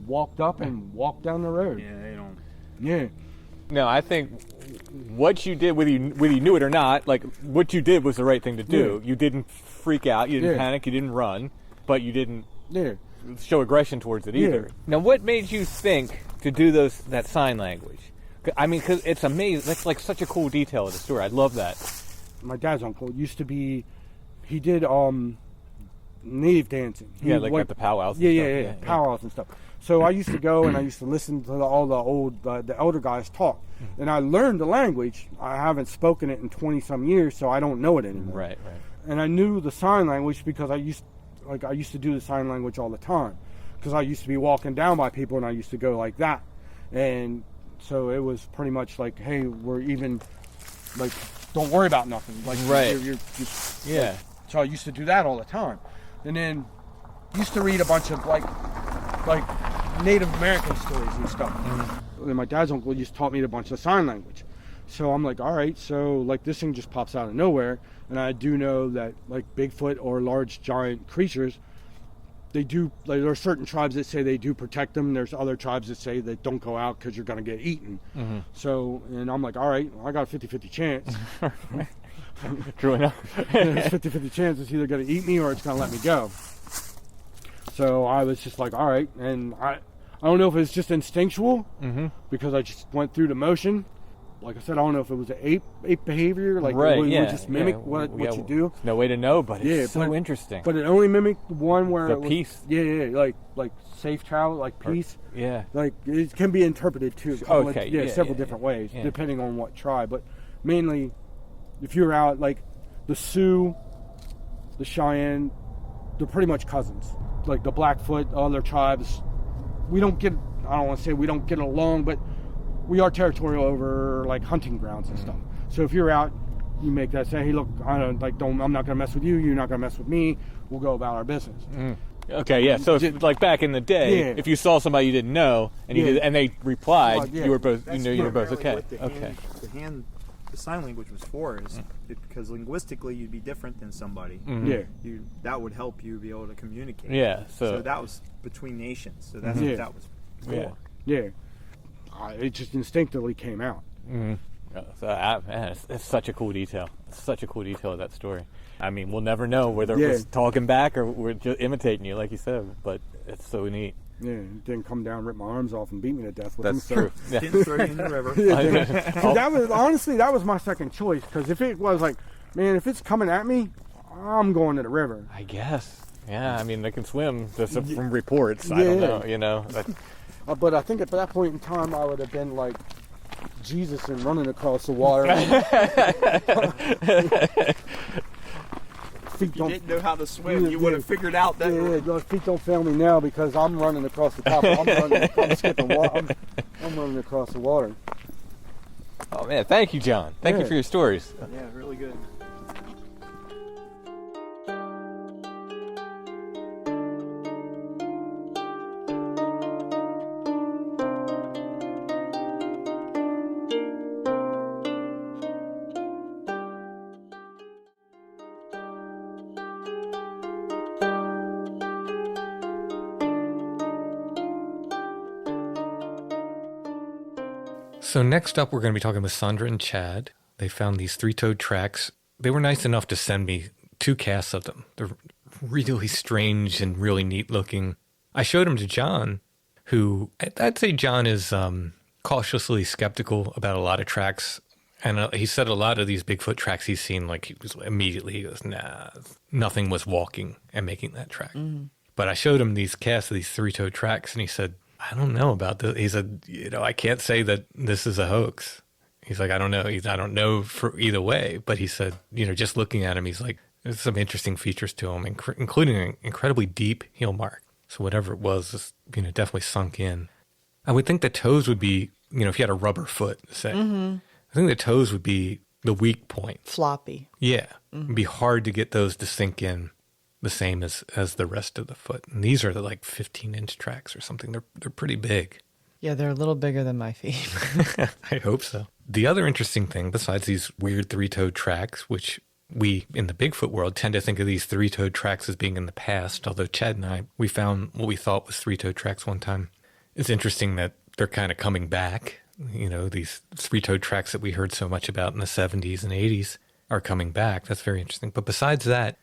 walked up and walked down the road. Yeah, they don't. Yeah. No, I think what you did, whether you knew it or not, like what you did was the right thing to do. Yeah. You didn't freak out, you didn't panic, you didn't run, but you didn't show aggression towards it either. Now, what made you think to do that sign language? I mean, because it's amazing. That's like such a cool detail of the story. I love that. My dad's uncle used to be, he did native dancing. At the powwows. Yeah, powwows and stuff. So I used to go and I used to listen to all the elder guys talk, and I learned the language. I haven't spoken it in 20-some years, so I don't know it anymore. Right. And I knew the sign language because I used to do the sign language all the time, because I used to be walking down by people and I used to go like that, and so it was pretty much like, hey, we're even, like, don't worry about nothing. Like, right. You're like, so I used to do that all the time, and then used to read a bunch of like Native American stories and stuff. Mm-hmm. And my dad's uncle just taught me a bunch of sign language. So I'm like, all right, so like this thing just pops out of nowhere, and I do know that like Bigfoot or large giant creatures, they do, like, there are certain tribes that say they do protect them. There's other tribes that say that don't go out because you're going to get eaten. Mm-hmm. So, and I'm like, all right, I got a 50-50 chance. True enough. It's 50-50 chance it's either going to eat me or it's going to let me go. So I was just like, all right, and I don't know if it's just instinctual, because I just went through the motion. Like I said, I don't know if it was an ape behavior, like we just mimic what you do. No way to know, but it's so interesting. But it only mimicked one where the peace. Like safe travel, like peace. Yeah. Like it can be interpreted too. Okay. Several different ways, depending on what tribe. But mainly, if you're out, like the Sioux, the Cheyenne, they're pretty much cousins. Like the Blackfoot, other tribes, I don't want to say we don't get along, but we are territorial over like hunting grounds and stuff. So if you're out, you make that say, hey, look, I'm not gonna mess with you. You're not gonna mess with me. We'll go about our business. Okay, yeah. So if, like back in the day, if you saw somebody you didn't know and and they replied, you were both, you knew you were both okay. The sign language was for is because linguistically you'd be different than somebody. That would help you be able to communicate. Yeah. So that was between nations. So that's what that was for. Yeah. It just instinctively came out. So, man, it's such a cool detail. It's such a cool detail of that story. I mean, we'll never know whether it was talking back or we're just imitating you, like you said. But it's so neat. Yeah, it didn't come down, rip my arms off, and beat me to death with That's them. True. Didn't throw you in the river. That was my second choice, because if it was like, man, if it's coming at me, I'm going to the river. I guess. Yeah, I mean, they can swim from reports. I don't know, But I think at that point in time, I would have been like Jesus and running across the water. If you didn't know how to swim, you would have figured out that. Yeah, feet don't fail me now because I'm running across the top. I'm skipping water. I'm running across the water. Oh man, thank you, John. Thank you for your stories. Yeah, really good. So next up, we're going to be talking with Sondra and Chad. They found these three-toed tracks. They were nice enough to send me 2 casts of them. They're really strange and really neat looking. I showed them to John, who I'd say John is cautiously skeptical about a lot of tracks. And he said a lot of these Bigfoot tracks he's seen, like he goes, nah, nothing was walking and making that track. But I showed him these casts of these three-toed tracks, and he said, I don't know about this. He said, I can't say that this is a hoax. He's like, I don't know. I don't know for either way. But he said, just looking at him, he's like, there's some interesting features to him, including an incredibly deep heel mark. So whatever it was, definitely sunk in. I would think the toes would be, if you had a rubber foot, say, I think the toes would be the weak point. Floppy. Yeah. It'd be hard to get those to sink in the same as the rest of the foot. And these are like 15-inch tracks or something. They're pretty big. Yeah, they're a little bigger than my feet. I hope so. The other interesting thing, besides these weird three-toed tracks, which we, in the Bigfoot world, tend to think of these three-toed tracks as being in the past, although Chad and I, we found what we thought was three-toed tracks one time. It's interesting that they're kind of coming back. You know, these three-toed tracks that we heard so much about in the 70s and 80s are coming back. That's very interesting. But besides that,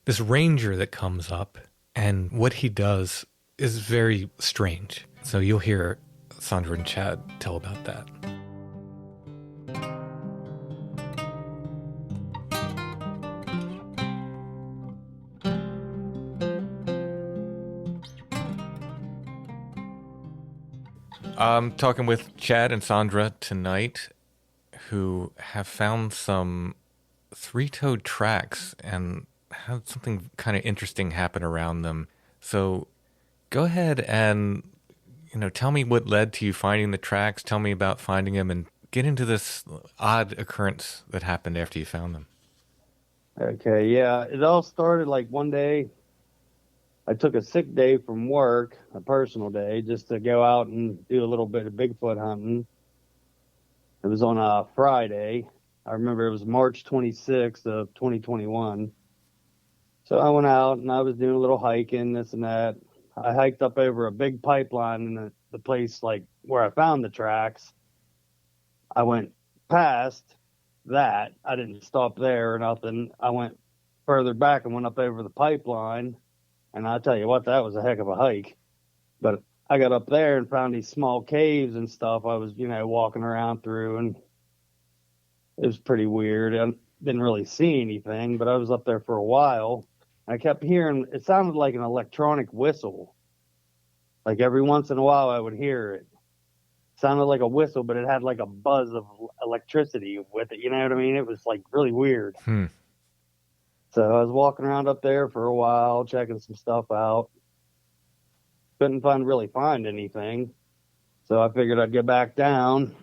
this ranger that comes up and what he does is very strange. So you'll hear Sondra and Chad tell about that. I'm talking with Chad and Sondra tonight, who have found some three-toed tracks and had something kind of interesting happen around them. So go ahead and, tell me what led to you finding the tracks. Tell me about finding them and get into this odd occurrence that happened after you found them. Okay, yeah. It all started like one day. I took a sick day from work, a personal day, just to go out and do a little bit of Bigfoot hunting. It was on a Friday. I remember it was March 26th of 2021. So I went out and I was doing a little hiking, this and that. I hiked up over a big pipeline in the place like where I found the tracks. I went past that. I didn't stop there or nothing. I went further back and went up over the pipeline. And I tell you what, that was a heck of a hike. But I got up there and found these small caves and stuff I was, walking around through, and it was pretty weird. I didn't really see anything, but I was up there for a while. I kept hearing, it sounded like an electronic whistle. Like every once in a while I would hear it. It sounded like a whistle, but it had like a buzz of electricity with it. You know what I mean? It was like really weird. So I was walking around up there for a while, checking some stuff out. Couldn't really find anything. So I figured I'd get back down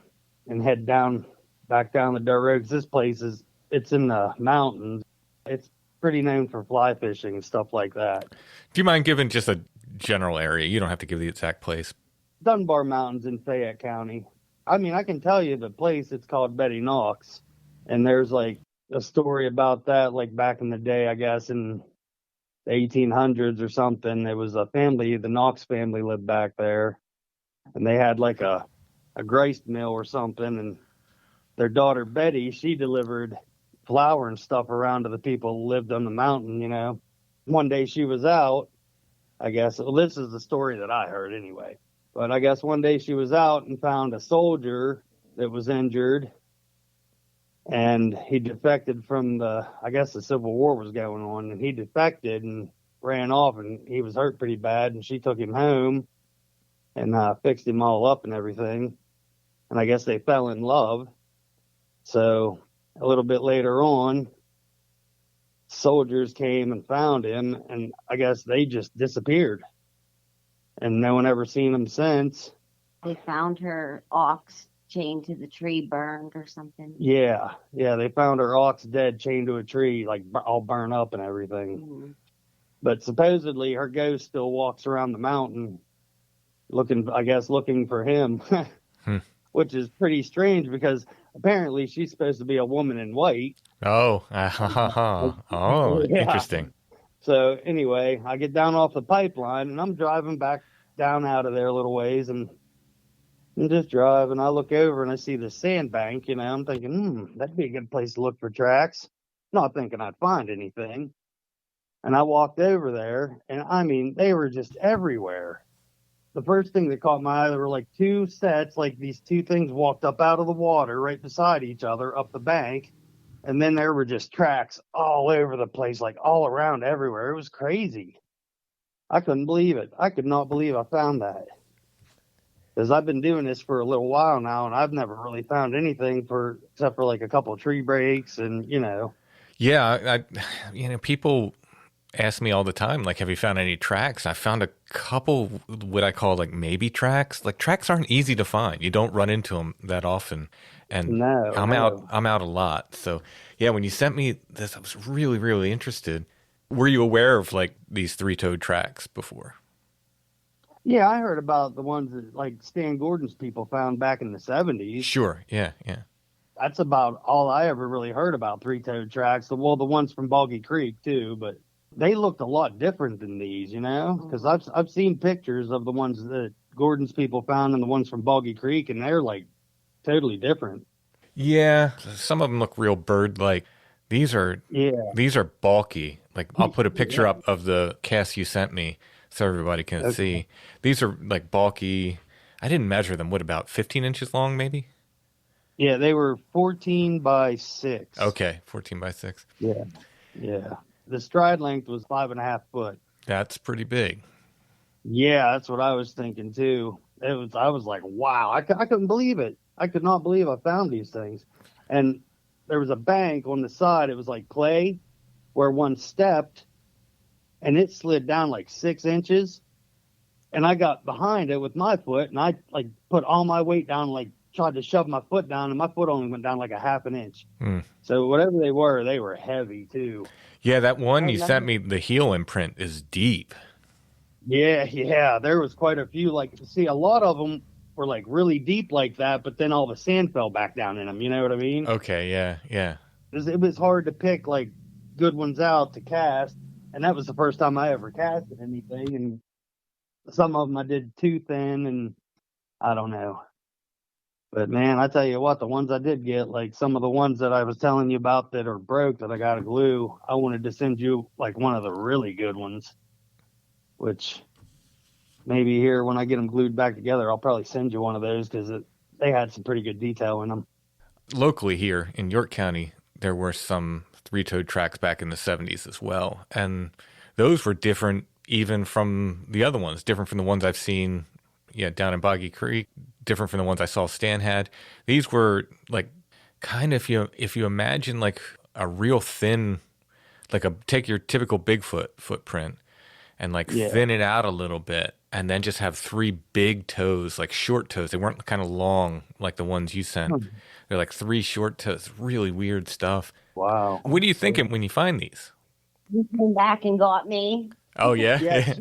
and head back down the dirt road. 'Cause this place it's in the mountains. It's pretty known for fly fishing and stuff like that. Do you mind giving just a general area? You don't have to give the exact place. Dunbar Mountains in Fayette County. I mean, I can tell you the place. It's called Betty Knox. And there's like a story about that, like back in the day, I guess in the 1800s or something. It was a family, the Knox family lived back there, and they had like a grist mill or something, and their daughter Betty, she delivered flour and stuff around to the people who lived on the mountain. One day she was out, I guess. Well, this is the story that I heard anyway, but I guess one day she was out and found a soldier that was injured. And he defected from the Civil War was going on, and he defected and ran off, and he was hurt pretty bad, and she took him home and fixed him all up and everything. And I guess they fell in love. So a little bit later on, soldiers came and found him, and I guess they just disappeared. And no one ever seen him since. They found her ox chained to the tree, burned or something. Yeah, they found her ox dead, chained to a tree, like all burned up and everything. Mm-hmm. But supposedly her ghost still walks around the mountain looking for him, which is pretty strange because apparently she's supposed to be a woman in white. Oh, Interesting. So anyway, I get down off the pipeline and I'm driving back down out of there a little ways, and I'm just driving. I look over and I see the sandbank. I'm thinking, that'd be a good place to look for tracks. Not thinking I'd find anything. And I walked over there, and I mean, they were just everywhere. The first thing that caught my eye, there were like two sets, like these two things walked up out of the water right beside each other up the bank. And then there were just tracks all over the place, like all around everywhere. It was crazy. I couldn't believe it. I could not believe I found that. Because I've been doing this for a little while now, and I've never really found anything except for like a couple of tree breaks and, Yeah, people ask me all the time, like, have you found any tracks? I found a couple what I call like maybe tracks. Like tracks aren't easy to find. You don't run into them that often. And I'm out a lot. So yeah, when you sent me this, I was really, really interested. Were you aware of like these three-toed tracks before? Yeah, I heard about the ones that like Stan Gordon's people found back in the 70s. Sure, yeah. That's about all I ever really heard about three-toed tracks. The ones from Boggy Creek too, but they looked a lot different than these, because I've seen pictures of the ones that Gordon's people found and the ones from Boggy Creek, and they're like totally different. Yeah, some of them look real bird-like. These are bulky. Like, I'll put a picture up of the cast you sent me so everybody can see. These are like bulky. I didn't measure them. What, about 15 inches long, maybe? Yeah, they were 14 by 6. Okay, 14 by 6. Yeah. The stride length was 5.5 foot. That's pretty big. Yeah, that's what I was thinking too. I was like, wow, I couldn't believe it. I could not believe I found these things. And there was a bank on the side. It was like clay where one stepped and it slid down like 6 inches. And I got behind it with my foot and I like put all my weight down, like tried to shove my foot down, and my foot only went down like a half an inch. So whatever they were heavy too. Yeah, that one you sent me, the heel imprint is deep. Yeah. There was quite a few. Like, see, a lot of them were like really deep like that, but then all the sand fell back down in them. You know what I mean? Okay, yeah. It was hard to pick like good ones out to cast, and that was the first time I ever casted anything. And some of them I did too thin, and I don't know. But man, I tell you what, the ones I did get, like some of the ones that I was telling you about that are broke that I got to glue, I wanted to send you like one of the really good ones, which maybe here when I get them glued back together, I'll probably send you one of those because they had some pretty good detail in them. Locally here in York County, there were some three-toed tracks back in the 70s as well. And those were different even from the other ones, different from the ones I've seen down in Boggy Creek, different from the ones I saw Stan had. These were like kind of, if you imagine like a real thin, like take your typical Bigfoot footprint and like thin it out a little bit and then just have 3 big toes, like short toes. They weren't kind of long like the ones you sent. They're like 3 short toes. Really weird stuff. Wow. What are you thinking when you find these? He came back and got me. Oh, yeah? Yeah,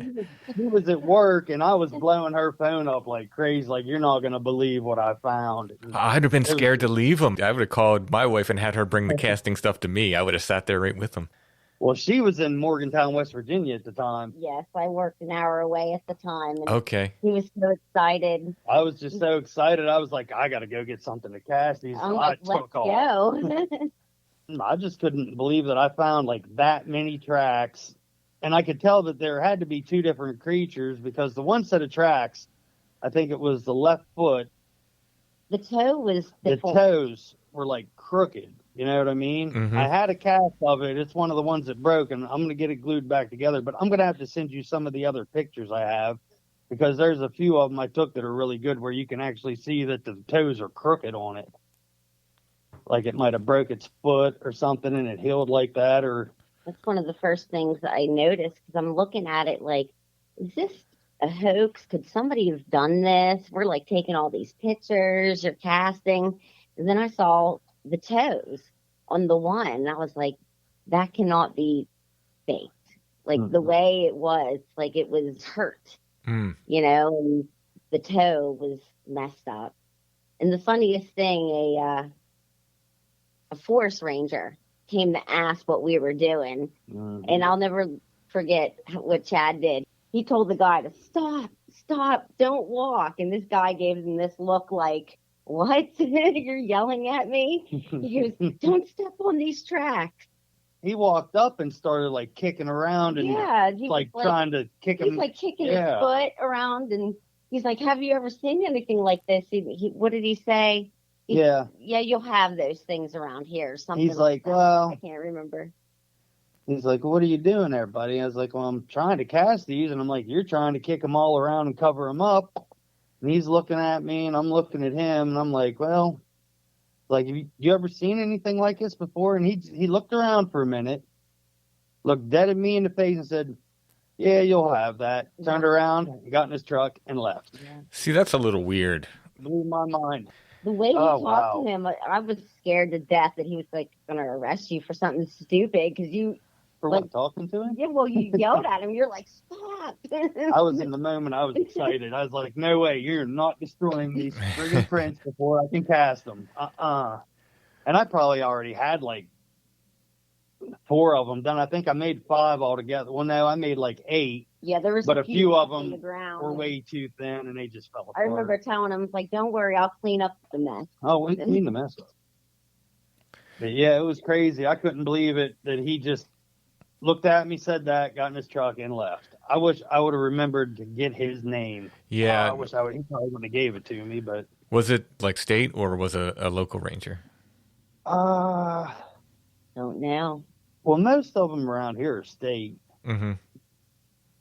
she was at work, and I was blowing her phone up like crazy, like, you're not going to believe what I found. I'd have been scared to leave them. I would have called my wife and had her bring the casting stuff to me. I would have sat there right with them. Well, she was in Morgantown, West Virginia at the time. Yes, I worked an hour away at the time. And okay. He was so excited. I was just so excited. I was like, I got to go get something to cast. He's like, let's go. I just couldn't believe that I found like that many tracks. And I could tell that there had to be 2 different creatures because the one set of tracks, I think it was the left foot. The toe was the toes were like crooked. You know what I mean? Mm-hmm. I had a cast of it. It's one of the ones that broke, and I'm going to get it glued back together. But I'm going to have to send you some of the other pictures I have because there's a few of them I took that are really good where you can actually see that the toes are crooked on it. Like it might have broke its foot or something and it healed like that, or... That's one of the first things that I noticed because I'm looking at it like, is this a hoax? Could somebody have done this? We're like taking all these pictures, you're casting. And then I saw the toes on the one. And I was like, that cannot be faked. Like the way it was, like it was hurt, and the toe was messed up. And the funniest thing, a forest ranger came to ask what we were doing. And I'll never forget what Chad did. He told the guy to stop, don't walk. And this guy gave him this look like, what? You're yelling at me? He goes, don't step on these tracks. He walked up and started like kicking around and like trying to kick him. He's like kicking his foot around and he's like, have you ever seen anything like this? What did he say? Yeah, you'll have those things around here. Something. He's like, well, I can't remember. He's like, what are you doing there, buddy? I was like, well, I'm trying to cast these, and I'm like, you're trying to kick them all around and cover them up. And he's looking at me, and I'm looking at him, and I'm like, well, like, have you ever seen anything like this before? And he looked around for a minute, looked dead at me in the face, and said, yeah, you'll have that. Turned around, got in his truck, and left. Yeah. See, that's a little weird. Blew my mind. The way he talked to him, I was scared to death that he was like going to arrest you for something stupid because you. For what, talking to him? Yeah, well, you yelled at him. You're like, stop. I was in the moment. I was excited. I was like, no way, you're not destroying these friggin' prints before I can cast them. And I probably already had like 4 of them done. I think I made 5 altogether. Well, no, I made like 8. Yeah, there was but a few of them the were way too thin and they just fell apart. I remember telling him, like, don't worry, I'll clean up the mess. Oh, we cleaned the mess up. But yeah, it was crazy. I couldn't believe it that he just looked at me, said that, got in his truck, and left. I wish I would have remembered to get his name. Yeah. I wish I would. He probably wouldn't have gave it to me, but. Was it like state or was it a local ranger? Don't know. Well, most of them around here are state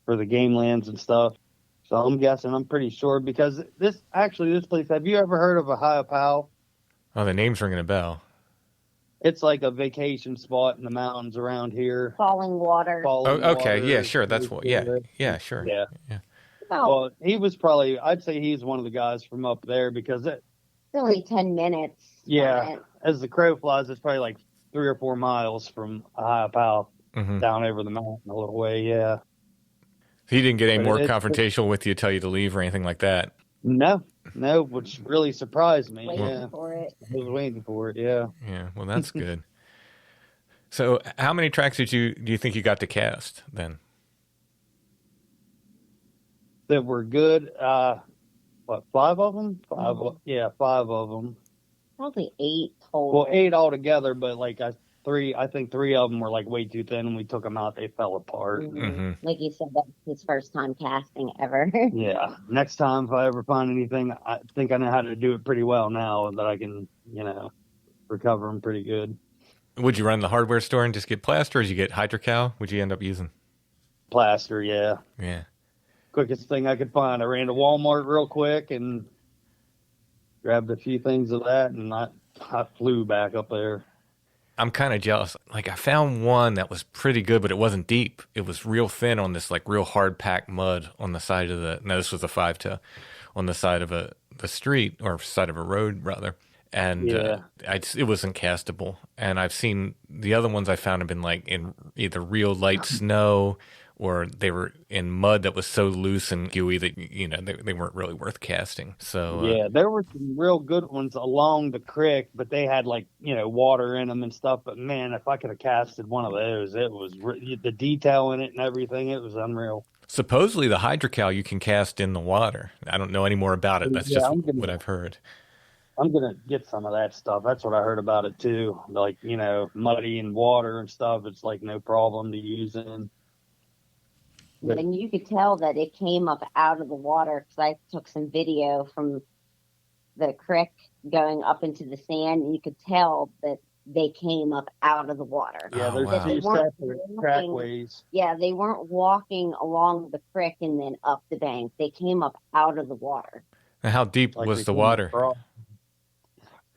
for the game lands and stuff. So I'm guessing, I'm pretty sure, because this place, have you ever heard of Ohio? Oh, the name's ringing a bell. It's like a vacation spot in the mountains around here. Falling water. Okay. Yeah, sure. That's what. Yeah, sure. Yeah. Oh. Well, he was probably, I'd say he's one of the guys from up there because it's only 10 minutes. Yeah. As the crow flies, it's probably like 3 or 4 miles from Ohio down over the mountain a little way. Yeah. He didn't get any more confrontational with you, tell you to leave or anything like that. No, which really surprised me. Waiting for it. I was waiting for it. Yeah. Yeah. Well, that's good. So, how many tracks do you think you got to cast then? That were good. 5 of them? 5 of them. Probably 8 total. Well, 8 altogether, but like I think 3 of them were like way too thin, and we took them out. They fell apart. Like you said, that's his first time casting ever. Yeah. Next time, if I ever find anything, I think I know how to do it pretty well now that I can, recover them pretty good. Would you run the hardware store and just get plaster, or did you get hydrocal? Would you end up using plaster? Yeah. Yeah. Quickest thing I could find. I ran to Walmart real quick and grabbed a few things of that, and I flew back up there. I'm kind of jealous. Like, I found one that was pretty good, but it wasn't deep. It was real thin on this, like, real hard-packed mud on the side of this was a 5-toe, on the side of the street, or side of a road, rather. And it wasn't castable. And I've seen the other ones I found have been, like, in either real light snow, or they were in mud that was so loose and gooey that, they weren't really worth casting. So yeah, there were some real good ones along the creek, but they had water in them and stuff. But man, if I could have casted one of those, it was the detail in it and everything. It was unreal. Supposedly the hydrocal you can cast in the water. I don't know any more about it. That's just what I've heard. I'm going to get some of that stuff. That's what I heard about it too. Like, muddy and water and stuff. It's like no problem to use in. And you could tell that it came up out of the water because I took some video from the creek going up into the sand, and you could tell that they came up out of the water. Yeah, there's 2 separate trackways. Yeah, they weren't walking along the creek and then up the bank. They came up out of the water. And how deep was the water?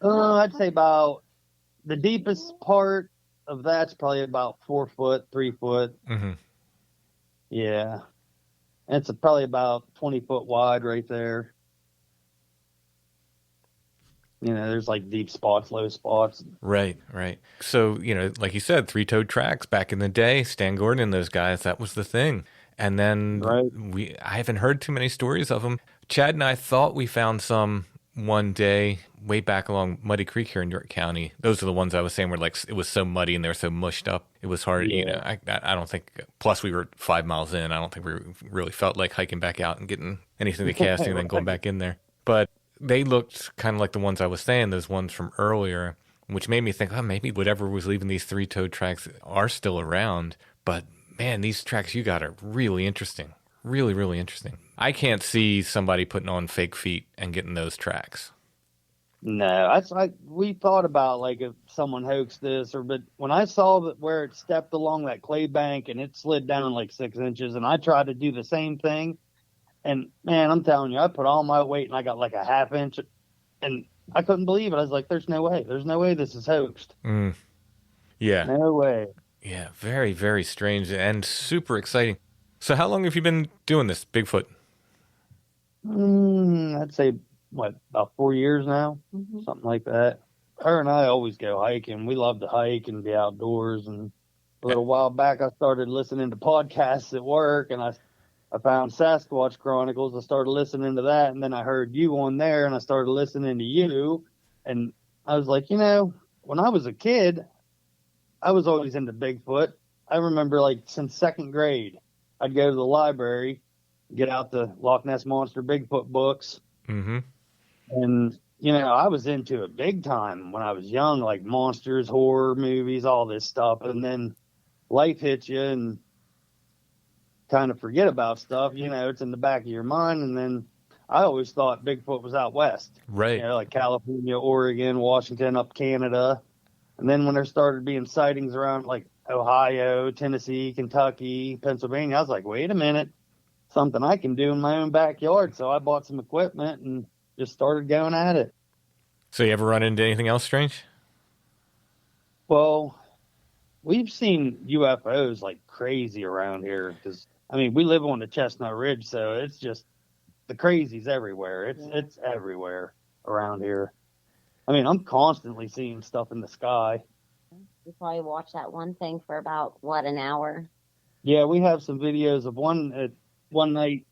I'd say about the deepest part of that's probably about 4 foot, 3 foot. Yeah. It's probably about 20 foot wide right there. There's like deep spots, low spots. Right. So, like you said, 3-toed tracks back in the day, Stan Gordon and those guys, that was the thing. And then I haven't heard too many stories of them. Chad and I thought we found some one day way back along Muddy Creek here in York County. Those are the ones I was saying were like, it was so muddy and they were so mushed up. It was hard, I don't think, plus we were 5 miles in. I don't think we really felt like hiking back out and getting anything to casting and then going back in there. But they looked kind of like the ones I was saying, those ones from earlier, which made me think, maybe whatever was leaving these 3-toed tracks are still around. But man, these tracks you got are really interesting. Really, really interesting. I can't see somebody putting on fake feet and getting those tracks. No, we thought about like if someone hoaxed this, but when I saw that where it stepped along that clay bank and it slid down like 6 inches, and I tried to do the same thing, and man, I'm telling you, I put all my weight and I got like a ½ inch, and I couldn't believe it. I was like, "There's no way this is hoaxed." Yeah, no way. Yeah, very, very strange and super exciting. So how long have you been doing this, Bigfoot? I'd say, about 4 years now? Something like that. Her and I always go hiking. We love to hike and be outdoors. And a little while back, I started listening to podcasts at work, and I found Sasquatch Chronicles. I started listening to that, and then I heard you on there, and I started listening to you. And I was like, when I was a kid, I was always into Bigfoot. I remember, like, since second grade, I'd go to the library, get out the Loch Ness Monster Bigfoot books. Mm-hmm. And, you know, I was into it big time when I was young, like monsters, horror movies, all this stuff. And then life hits you and kind of forget about stuff. You know, it's in the back of your mind. And then I always thought Bigfoot was out west. Right. You know, like California, Oregon, Washington, up Canada. And then when there started being sightings around like Ohio, Tennessee, Kentucky, Pennsylvania, I was like, wait a minute, something I can do in my own backyard. So I bought some equipment and just started going at it. So you ever run into anything else strange? Well, we've seen UFOs like crazy around here because, I mean, we live on the Chestnut Ridge, so it's just the crazies everywhere. It's everywhere around here. I mean, I'm constantly seeing stuff in the sky. We probably watched that one thing for about, an hour? Yeah, we have some videos of one night.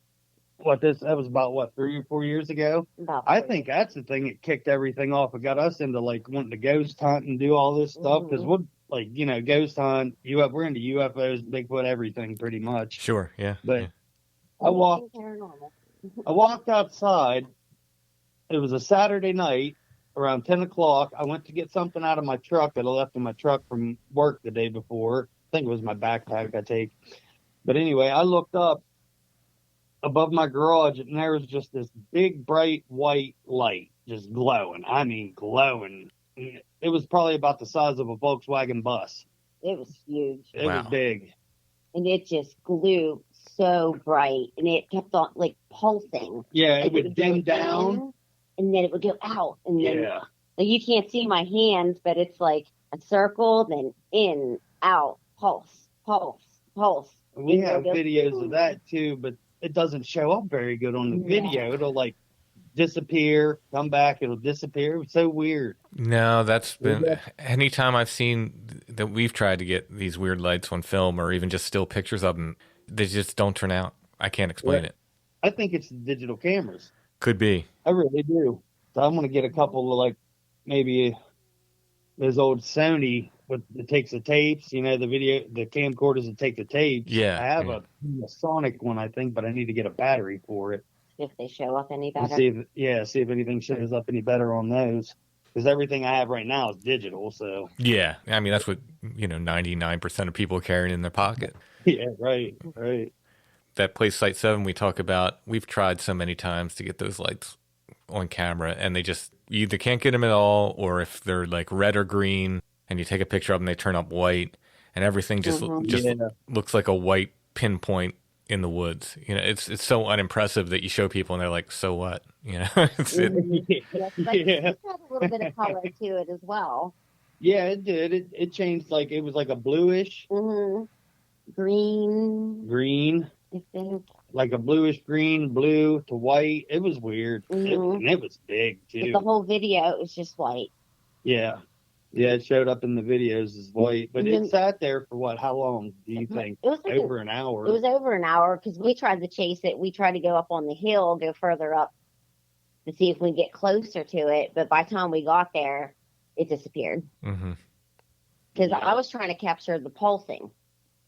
That was about 3 or 4 years ago. I think that's the thing that kicked everything off. It got us into like wanting to ghost hunt and do all this stuff because we'll like, you know, ghost hunt. We're into UFOs, Bigfoot, everything pretty much. Sure, yeah. But yeah. I walked outside. It was a Saturday night around 10 o'clock. I went to get something out of my truck that I left in my truck from work the day before. I think it was my backpack I take. But anyway, I looked up above my garage, and there was just this big, bright white light just glowing. I mean, glowing. It was probably about the size of a Volkswagen bus. It was huge. It was big. And it just glowed so bright, and it kept on, like, pulsing. Yeah, it would dim down. And then it would go out. And then like, you can't see my hands, but it's like a circle, then in, out, pulse, pulse, pulse. We have videos of that, too, but it doesn't show up very good on the video. It'll like disappear, come back, it'll disappear. It's so weird. No, that's been anytime I've seen that we've tried to get these weird lights on film or even just still pictures of them, they just don't turn out. I can't explain it. I think it's the digital cameras. Could be. I really do. So I'm going to get a couple of like maybe those old Sony that takes the tapes, you know, the camcorders that take the tapes. Yeah. I have a Sonic one, I think, but I need to get a battery for it. If they show up any better. See if anything shows up any better on those. Because everything I have right now is digital, so. Yeah. I mean, that's what, 99% of people are carrying in their pocket. Yeah, right. That place, Site 7, we talk about, we've tried so many times to get those lights on camera, and they just, you either can't get them at all, or if they're like red or green, and you take a picture of them, they turn up white, and everything just looks like a white pinpoint in the woods. It's so unimpressive that you show people, and they're like, so what? Yes, but it had a little bit of color to it as well. Yeah, it did. It changed, like, it was like a bluish. Green. I think. Like a bluish green, blue to white. It was weird. And it was big, too. But the whole video was just white. Yeah. Yeah, it showed up in the videos as white. But it sat there for what? How long do you think? It was like over an hour. It was over an hour because we tried to chase it. We tried to go up on the hill, go further up to see if we get closer to it. But by the time we got there, it disappeared. Because I was trying to capture the pulsing.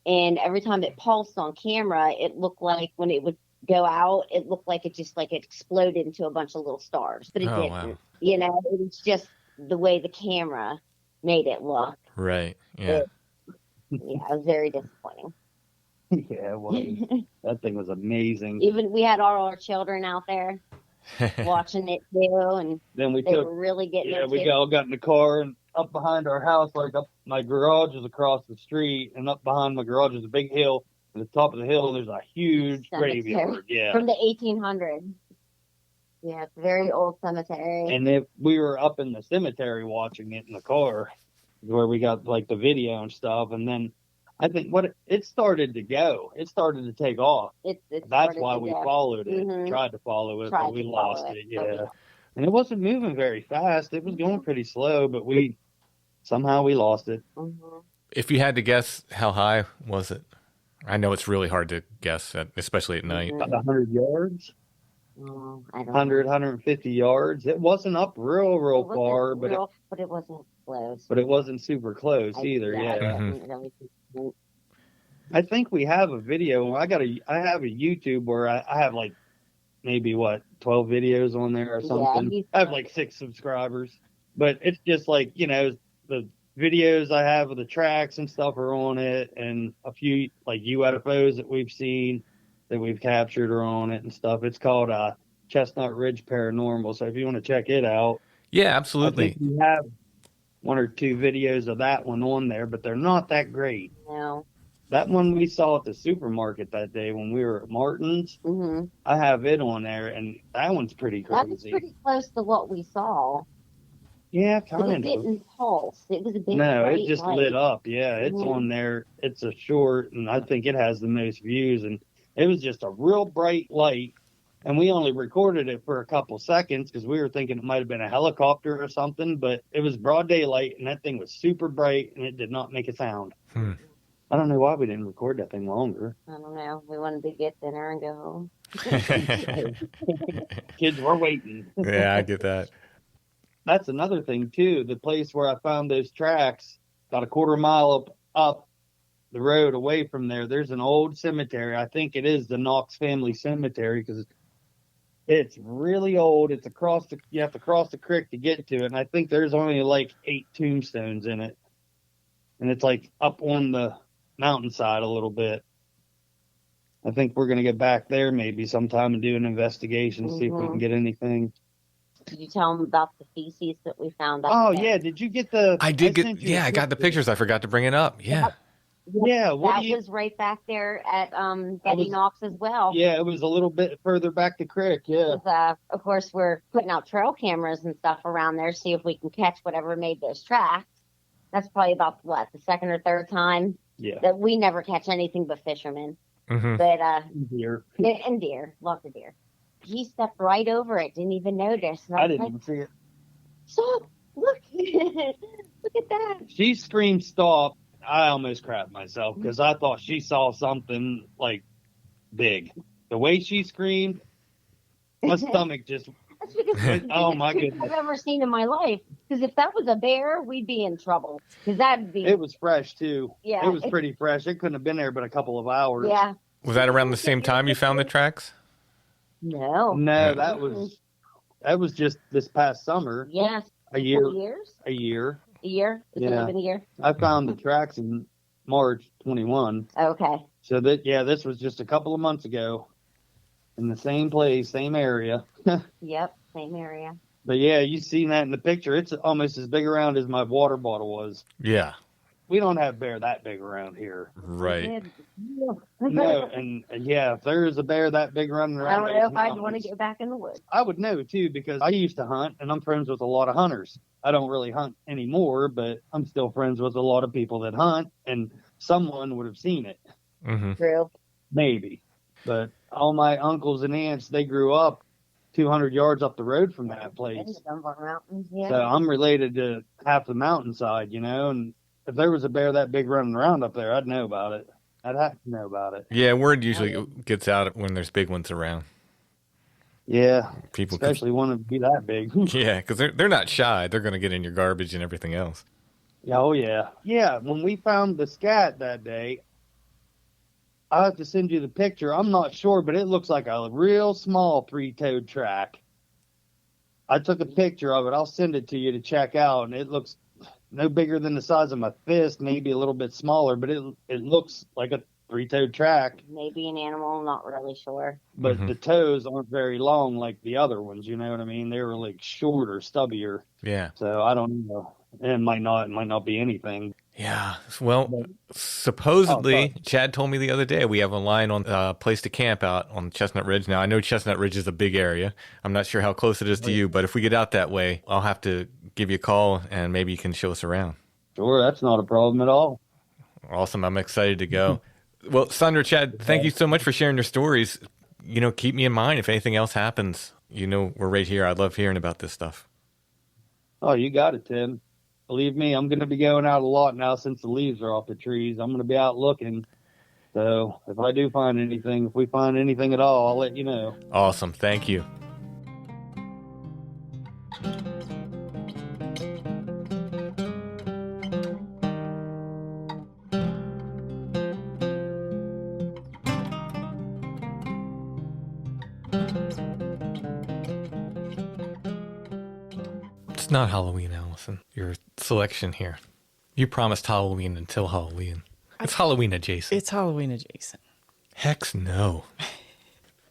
And every time it pulsed on camera, it looked like when it would go out, it looked like it exploded into a bunch of little stars. But it didn't. Wow. It was just the way the camera made it look. Right. Yeah. It was very disappointing. Yeah, it was. That thing was amazing. Even we had all our children out there watching it too, and then they were really getting it. Yeah, we all got in the car and up behind our house, like up my garage is across the street, and up behind my garage is a big hill. At the top of the hill, there's a huge graveyard. Yeah, from the 1800s. Yeah, it's a very old cemetery. And we were up in the cemetery watching it in the car, where we got like the video and stuff. And then I think it started to go. It started to take off. That's why we followed it. Tried to follow it, but we lost it. Yeah, and it wasn't moving very fast. It was going pretty slow, but somehow we lost it. If you had to guess, how high was it? I know it's really hard to guess, especially at night. About 100 yards. I don't 100, 150 yards. It wasn't up real far, but it wasn't close. but it wasn't super close either. Yeah. didn't really think- I think we have a video. I have a YouTube where I have like maybe 12 videos on there or something. Yeah, I have like 6 subscribers, but it's just like, the videos I have of the tracks and stuff are on it, and a few like UFOs that we've seen that we've captured are on it and stuff. It's called Chestnut Ridge Paranormal. So if you want to check it out, Yeah, absolutely. I think we have 1 or 2 videos of that one on there, but they're not that great. No. That one we saw at the supermarket that day when we were at Martin's, Mm-hmm. I have it on there, and that one's pretty crazy. That was pretty close to what we saw. Yeah, But it kind of. didn't pulse. It was a big No, bright it just light. lit up. Yeah, it's Mhm. on there. It's a short, and I think it has the most views. And it was just a real bright light. And we only recorded it for a couple seconds because we were thinking it might have been a helicopter or something. But it was broad daylight, and that thing was super bright, and it did not make a sound. I don't know why we didn't record that thing longer. I don't know. We wanted to get dinner and go home. Kids were waiting. Yeah, I get that. That's another thing too. The place where I found those tracks, about a quarter mile up the road away from there, there's an old cemetery. I think it is the Knox family cemetery because it's really old. It's you have to cross the creek to get to it. And I think there's only like 8 tombstones in it. And it's like up on the mountainside a little bit. I think we're going to get back there maybe sometime and do an investigation, see if we can get anything. Did you tell them about the feces that we found out Oh, there? yeah. Did you get the... I got the pictures. I forgot to bring it up. Yeah. Yeah. That was right back there at Betty Knox as well. Yeah, it was a little bit further back the creek, yeah. Of course, we're putting out trail cameras and stuff around there, see if we can catch whatever made those tracks. That's probably about, the second or third time? Yeah. That we never catch anything but fishermen. Mm-hmm. But, deer. And deer. Lots of deer. He stepped right over it, didn't even notice. And I didn't even see it. Stop! Look! Look at that! She screamed stop. I almost crapped myself because I thought she saw something like big. The way she screamed, my stomach just... That's because oh my goodness! I've ever seen in my life. Because if that was a bear, we'd be in trouble. Because that'd be. It was fresh too. Yeah, it was pretty fresh. It couldn't have been there but a couple of hours. Yeah. Was that around the same time you found the tracks? No, that was just this past summer. Yes. A year. 4 years. A year. A year. It's only been a year. I found the tracks in March 21. Okay. So this was just a couple of months ago. In the same place, same area. Yep, same area. But yeah, you seen that in the picture. It's almost as big around as my water bottle was. Yeah. We don't have bear that big around here. Right. No, and yeah, if there is a bear that big running around, I don't know if I'd want to go back in the woods. I would know too because I used to hunt and I'm friends with a lot of hunters. I don't really hunt anymore, but I'm still friends with a lot of people that hunt, and someone would have seen it. Mm-hmm. True. Maybe. But all my uncles and aunts, they grew up 200 yards up the road from that place. In the Dunbar Mountains, yeah. So I'm related to half the mountainside, and if there was a bear that big running around up there, I'd know about it. I'd have to know about it. Yeah, word usually gets out when there's big ones around. Yeah, people especially want to be that big. Yeah, because they're not shy. They're going to get in your garbage and everything else. Oh, yeah. Yeah, when we found the scat that day, I'll have to send you the picture. I'm not sure, but it looks like a real small 3-toed track. I took a picture of it. I'll send it to you to check out, and it looks no bigger than the size of my fist, maybe a little bit smaller, but it looks like a 3-toed track. Maybe an animal, not really sure. But the toes aren't very long like the other ones, you know what I mean? They were like shorter, stubbier. Yeah. So I don't know. It might not be anything. Yeah. Well, supposedly, Chad told me the other day we have a line on place to camp out on Chestnut Ridge. Now, I know Chestnut Ridge is a big area. I'm not sure how close it is to you, but if we get out that way, I'll have to give you a call and maybe you can show us around. Sure, that's not a problem at all. Awesome. I'm excited to go. Well, Sondra, Chad, thank you so much for sharing your stories. Keep me in mind if anything else happens. We're right here. I love hearing about this stuff. Oh, you got it, Tim. Believe me, I'm going to be going out a lot now since the leaves are off the trees. I'm going to be out looking. So if I do find anything, if we find anything at all, I'll let you know. Awesome. Thank you. It's not Halloween, Allison. Your selection here. You promised Halloween until Halloween. It's Halloween adjacent. It's Halloween adjacent. Heck no.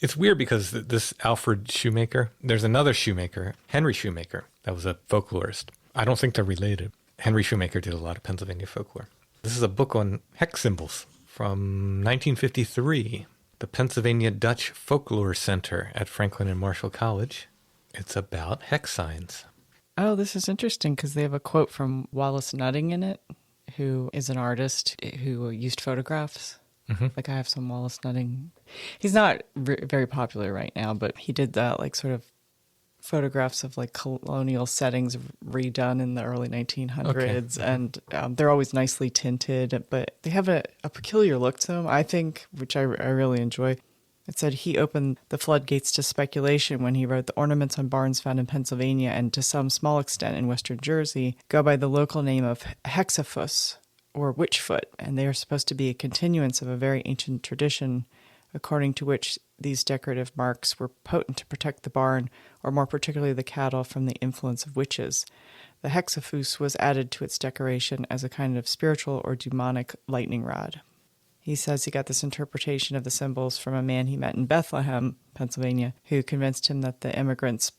It's weird because this Alfred Shoemaker, there's another Shoemaker, Henry Shoemaker, that was a folklorist. I don't think they're related. Henry Shoemaker did a lot of Pennsylvania folklore. This is a book on hex symbols from 1953, the Pennsylvania Dutch Folklore Center at Franklin and Marshall College. It's about hex signs. Oh, this is interesting because they have a quote from Wallace Nutting in it, who is an artist who used photographs. Mm-hmm. Like I have some Wallace Nutting. He's not very popular right now, but he did that like sort of photographs of like colonial settings redone in the early 1900s. Okay. And they're always nicely tinted, but they have a peculiar look to them, I think, which I really enjoy. It said he opened the floodgates to speculation when he wrote the ornaments on barns found in Pennsylvania and to some small extent in western Jersey go by the local name of hexaphus, or witchfoot, and they are supposed to be a continuance of a very ancient tradition, according to which these decorative marks were potent to protect the barn, or more particularly the cattle, from the influence of witches. The hexaphus was added to its decoration as a kind of spiritual or demonic lightning rod. He says he got this interpretation of the symbols from a man he met in Bethlehem, Pennsylvania, who convinced him that the immigrants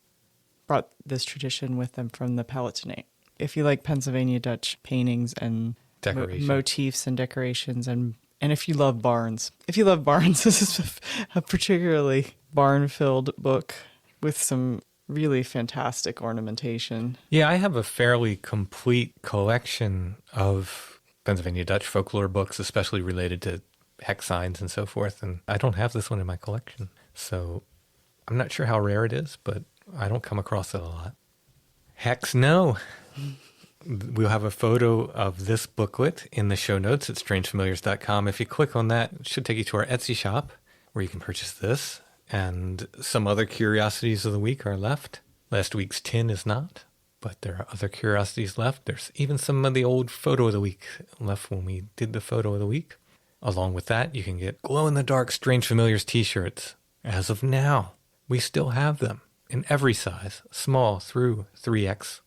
brought this tradition with them from the Palatinate. If you like Pennsylvania Dutch paintings and motifs and decorations, and if you love barns, this is a particularly barn-filled book with some really fantastic ornamentation. Yeah, I have a fairly complete collection of Pennsylvania Dutch folklore books, especially related to hex signs and so forth, and I don't have this one in my collection. So I'm not sure how rare it is, but I don't come across it a lot. Hex no. We'll have a photo of this booklet in the show notes at strangefamiliars.com. If you click on that, it should take you to our Etsy shop where you can purchase this. And some other curiosities of the week are left. Last week's tin is not, but there are other curiosities left. There's even some of the old photo of the week left when we did the photo of the week. Along with that, you can get glow-in-the-dark Strange Familiars t-shirts. As of now, we still have them in every size, small through 3X.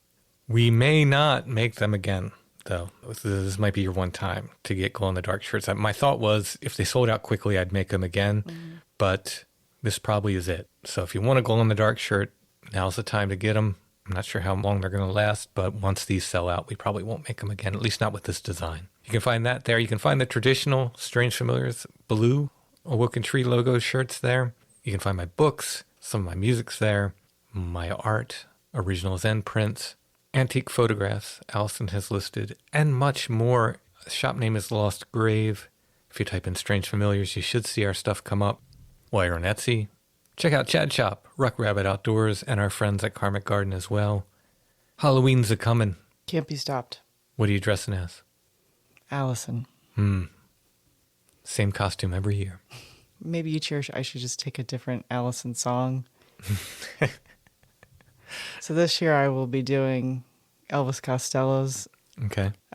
We may not make them again, though. This might be your one time to get glow-in-the-dark shirts. My thought was if they sold out quickly, I'd make them again, but this probably is it. So if you want a glow-in-the-dark shirt, now's the time to get them. I'm not sure how long they're going to last, but once these sell out, we probably won't make them again, at least not with this design. You can find that there. You can find the traditional Strange Familiars blue Awoken Tree logo shirts there. You can find my books, some of my music's there, my art, original Zen prints, antique photographs Allison has listed, and much more. The shop name is Lost Grave. If you type in Strange Familiars, you should see our stuff come up. While you're on Etsy, check out Chad Shop, Ruck Rabbit Outdoors, and our friends at Karmic Garden as well. Halloween's a-coming. Can't be stopped. What are you dressing as? Allison. Same costume every year. Maybe each year I should just take a different Allison song. So this year I will be doing Elvis Costello's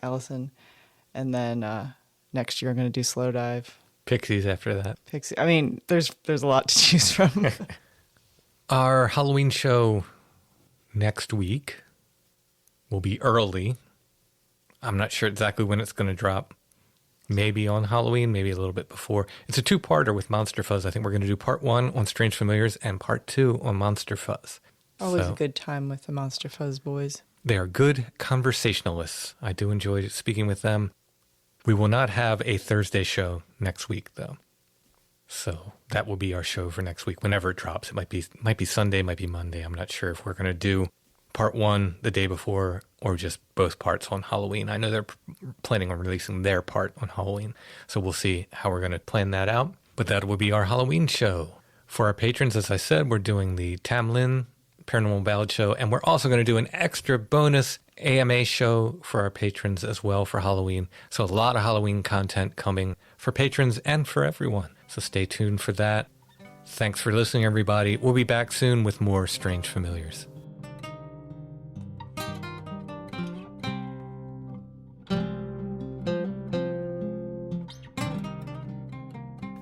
Allison. And then next year I'm going to do Slow Dive. Pixies after that. I mean, there's a lot to choose from. Our Halloween show next week will be early. I'm not sure exactly when it's going to drop. Maybe on Halloween, maybe a little bit before. It's a two-parter with Monster Fuzz. I think we're going to do part 1 on Strange Familiars and part 2 on Monster Fuzz. Always a good time with the Monster Fuzz boys. They are good conversationalists. I do enjoy speaking with them. We will not have a Thursday show next week, though. So that will be our show for next week, whenever it drops. It might be Sunday, might be Monday. I'm not sure if we're going to do part 1 the day before or just both parts on Halloween. I know they're planning on releasing their part on Halloween, so we'll see how we're going to plan that out. But that will be our Halloween show. For our patrons, as I said, we're doing the Tam Lin Paranormal Ballad show, and we're also going to do an extra bonus AMA show for our patrons as well for Halloween. So a lot of Halloween content coming for patrons and for everyone. So stay tuned for that. Thanks for listening, everybody. We'll be back soon with more Strange Familiars.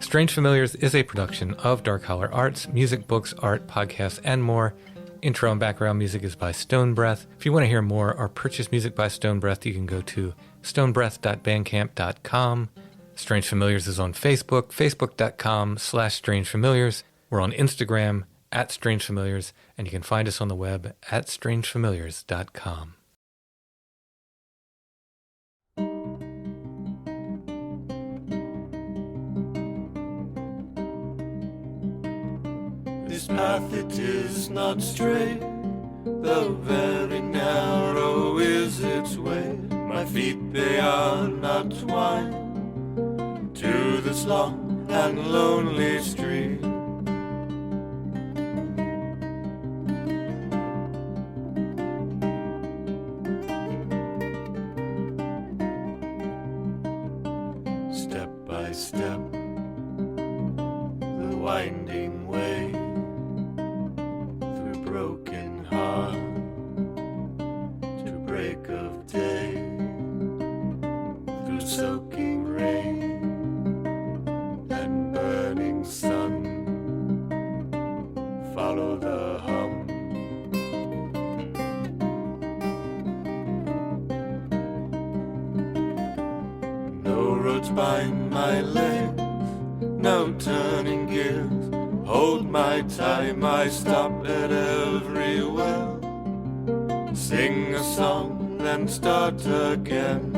Strange Familiars is a production of Dark Holler Arts, music, books, art, podcasts, and more. Intro and background music is by Stone Breath. If you want to hear more or purchase music by Stone Breath, you can go to stonebreath.bandcamp.com. Strange Familiars is on Facebook, facebook.com/strangefamiliars. We're on Instagram @strangefamiliars, and you can find us on the web at strangefamiliars.com. This path it is not straight, though very narrow is its way. My feet they are not twined to this long and lonely street. Step by step, the winding way through broken heart to break of day, through soaking rain and burning sun. Follow the hum. No roads bind my legs, no turning gears. Hold my time, I stop at every well. Sing a song, then start again.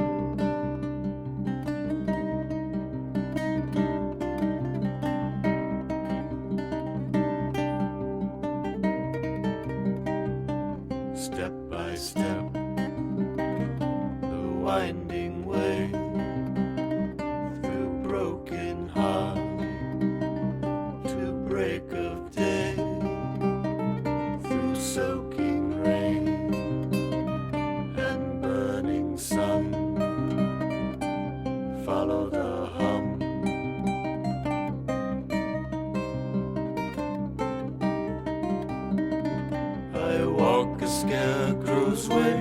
Step by step, the winding way through broken heart to break of day, through soaking rain and burning sun. Follow the hum. I walk a scarecrow's way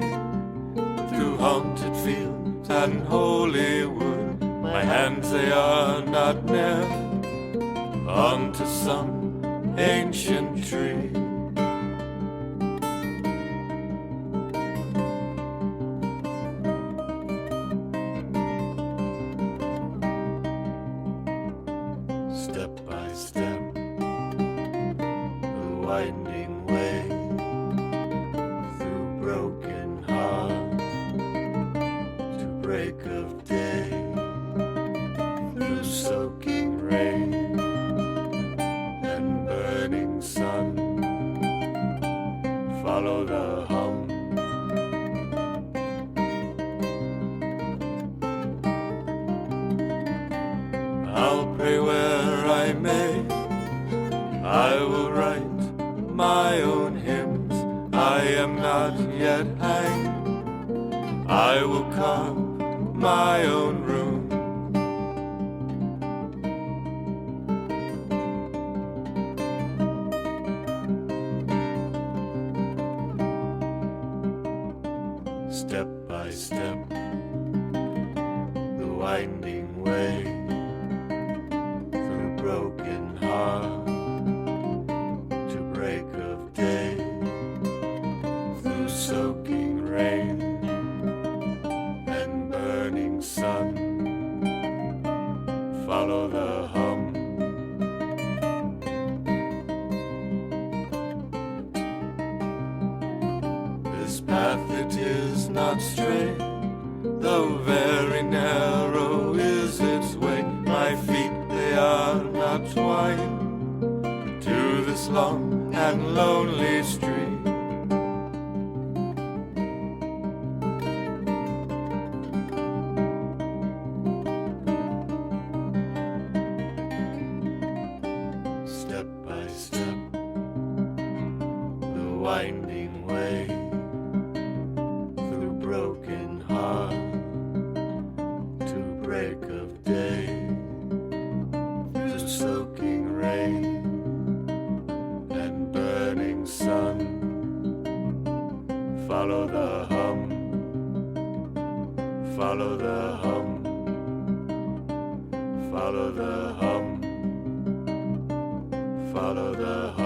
through haunted fields and holy wood. My hands they are not nailed onto some ancient tree. Step by step, the winding way through broken heart to break of day, through soaking rain and burning sun. Follow the hum. I'll pray where I may, I will write my own hymns. I am not yet hanged, I will carve my own room. Step by step, the winding way through broken heart to break of day, through soaking rain and burning sun. Follow the hum. This path it is not straight, though very narrow is its way. My feet they are not twined to this long and lonely street. Step by step, the winding way through broken heart to break of day, through soaking rain and burning sun. Follow the hum. Follow the hum. Follow the hum. Follow the hum.